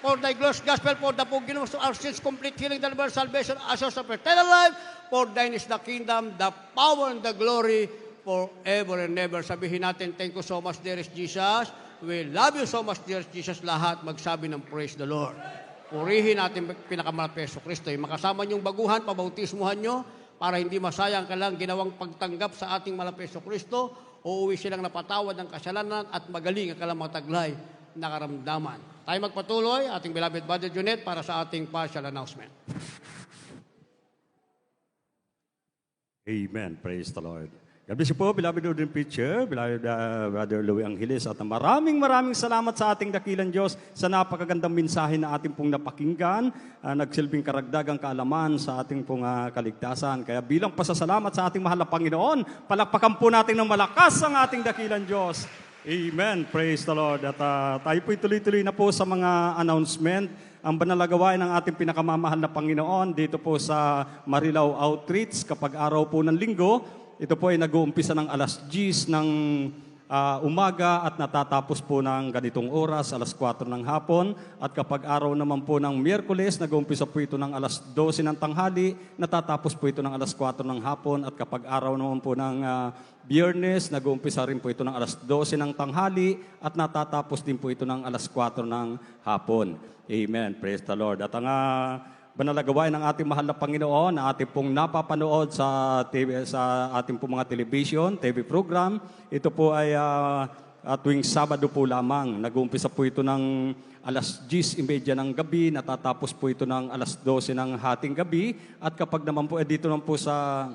for thy glorious gospel, for the forgiveness of our sins, complete healing, deliverance, salvation, assurance of eternal life, for thine is the kingdom, the power, and the glory, forever and ever. Sabihin natin, thank you so much, dearest Jesus. We love you so much, dearest Jesus. Lahat magsabi ng praise the Lord. Purihin natin pinakamalapeso Kristo. Makasama niyong baguhan, pabautismuhan nyo, para hindi masayang kalang ginawang pagtanggap sa ating malapeso Kristo. Uuwi silang napatawad ng kasalanan at magaling ang kalang mataglay na karamdaman. Tayo magpatuloy, ating beloved Brother Junet, para sa ating partial announcement. Amen. Praise the Lord. God bless you po, beloved Lord and Preacher, beloved Brother Louie Angeles, at maraming salamat sa ating dakilang Diyos sa napakagandang mensahe na ating pong napakinggan, nagsilbing karagdagang kaalaman sa ating pong kaligtasan. Kaya bilang pasasalamat sa ating mahal na Panginoon, palakpakan po natin ng malakas ang ating dakilang Diyos. Amen. Praise the Lord. At tayo po'y tuloy-tuloy na po sa mga announcement. Ang banalagawain ng ating pinakamamahal na Panginoon dito po sa Marilao Outreach kapag araw po ng linggo. Ito po ay nag-uumpisa ng alas 10 ng umaga at natatapos po ng ganitong oras, alas 4 ng hapon. At kapag araw naman po ng Miyerkules, nag-uumpisa po ito ng alas 12 ng tanghali, natatapos po ito ng alas 4 ng hapon. At kapag araw naman po ng Biyernes, nag-uumpisa rin po ito ng alas 12 ng tanghali at natatapos din po ito ng alas 4 ng hapon. Amen. Praise the Lord. At ang banalagawain ng ating mahal na Panginoon na ating pong napapanood sa TV, sa ating pong mga television, TV program. Ito po ay tuwing Sabado po lamang. Nag-uumpisa po ito ng alas 10:30 ng gabi, natatapos po ito ng alas 12 ng hating gabi. At kapag naman po, dito naman po sa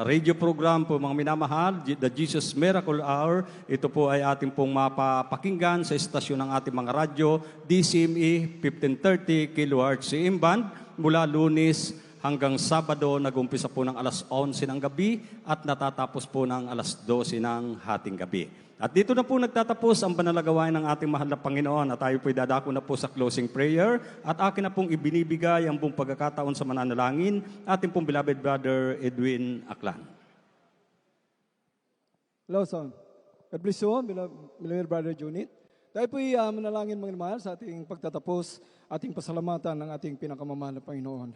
radio program po mga minamahal, The Jesus Miracle Hour. Ito po ay ating pong mapapakinggan sa istasyon ng ating mga radyo, DCME 1530 kHz AM band, mula Lunes hanggang Sabado, nag-umpisa po ng alas 11 ng gabi at natatapos po ng alas 12 ng hating gabi. At dito na po nagtatapos ang banalagawain ng ating mahal na Panginoon at tayo po'y dadako na po sa closing prayer at akin na pong ibinibigay ang buong pagkakataon sa mananalangin ating pong beloved Brother Edwin Aklan. Lawson. God bless you, beloved Brother Junit. Tayo po'y manalangin mga mahal sa ating pagtatapos, ating pasalamatan ng ating pinakamamahal na Panginoon.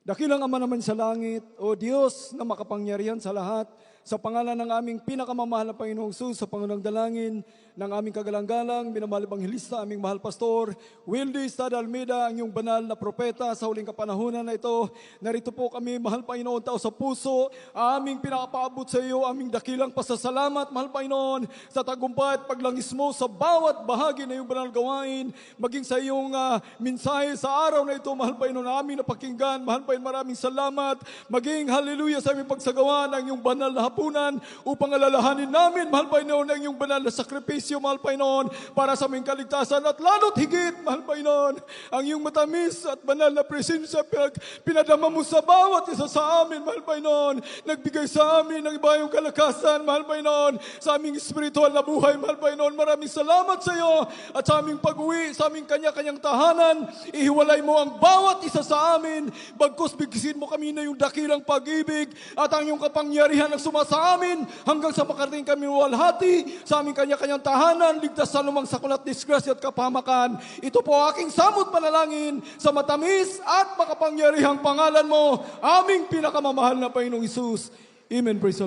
Dakilang Ama naman sa langit, O Diyos na makapangyarihan sa lahat, sa pangalan ng aming pinakamamahal na Panginoong Jesus, sa Panginoong Dalangin, ng aming kagalang-galang, minamahal Ebanghilista, aming mahal pastor, Wildy Estrada Almeida, ang iyong banal na propeta sa huling kapanahunan na ito. Narito po kami, mahal Panginoon, tao sa puso, aming pinakapaabot sa iyo, aming dakilang pasasalamat, mahal Panginoon, sa tagumpay at paglangis mo sa bawat bahagi na iyong banal gawain, maging sa iyong mensahe sa araw na ito, mahal Panginoon, na aming napakinggan, mahal Panginoon, maraming salamat, maging hallelujah sa aming pagsagawa ng iyong banal na hapunan, upang alalahanin namin, mahal Panginoon, ang iyong banal na sakripisyo, mahal Panginoon, para sa aming kaligtasan at lalo't higit, mahal Panginoon, ang iyong matamis at banal na presensya pinadama mo sa bawat isa sa amin, mahal Panginoon, nagbigay sa amin ng iba yung kalakasan, mahal Panginoon, sa aming spiritual na buhay, mahal Panginoon, maraming salamat sa iyo at sa aming pag-uwi, sa aming kanya-kanyang tahanan, ihiwalay mo ang bawat isa sa amin, bagkus bigkisin mo kami na yung dakilang pag-ibig at ang iyong kapangyarihan ang sumasa amin hanggang sa makarating kami walhati sa aming kanya-kanyang tahanan, ligtas sa lumang sakulat, disgrasya at kapahamakan. Ito po aking samot panalangin sa matamis at makapangyarihang pangalan mo, aming pinakamamahal na Panginoong Hesus. Amen. Praise the Lord.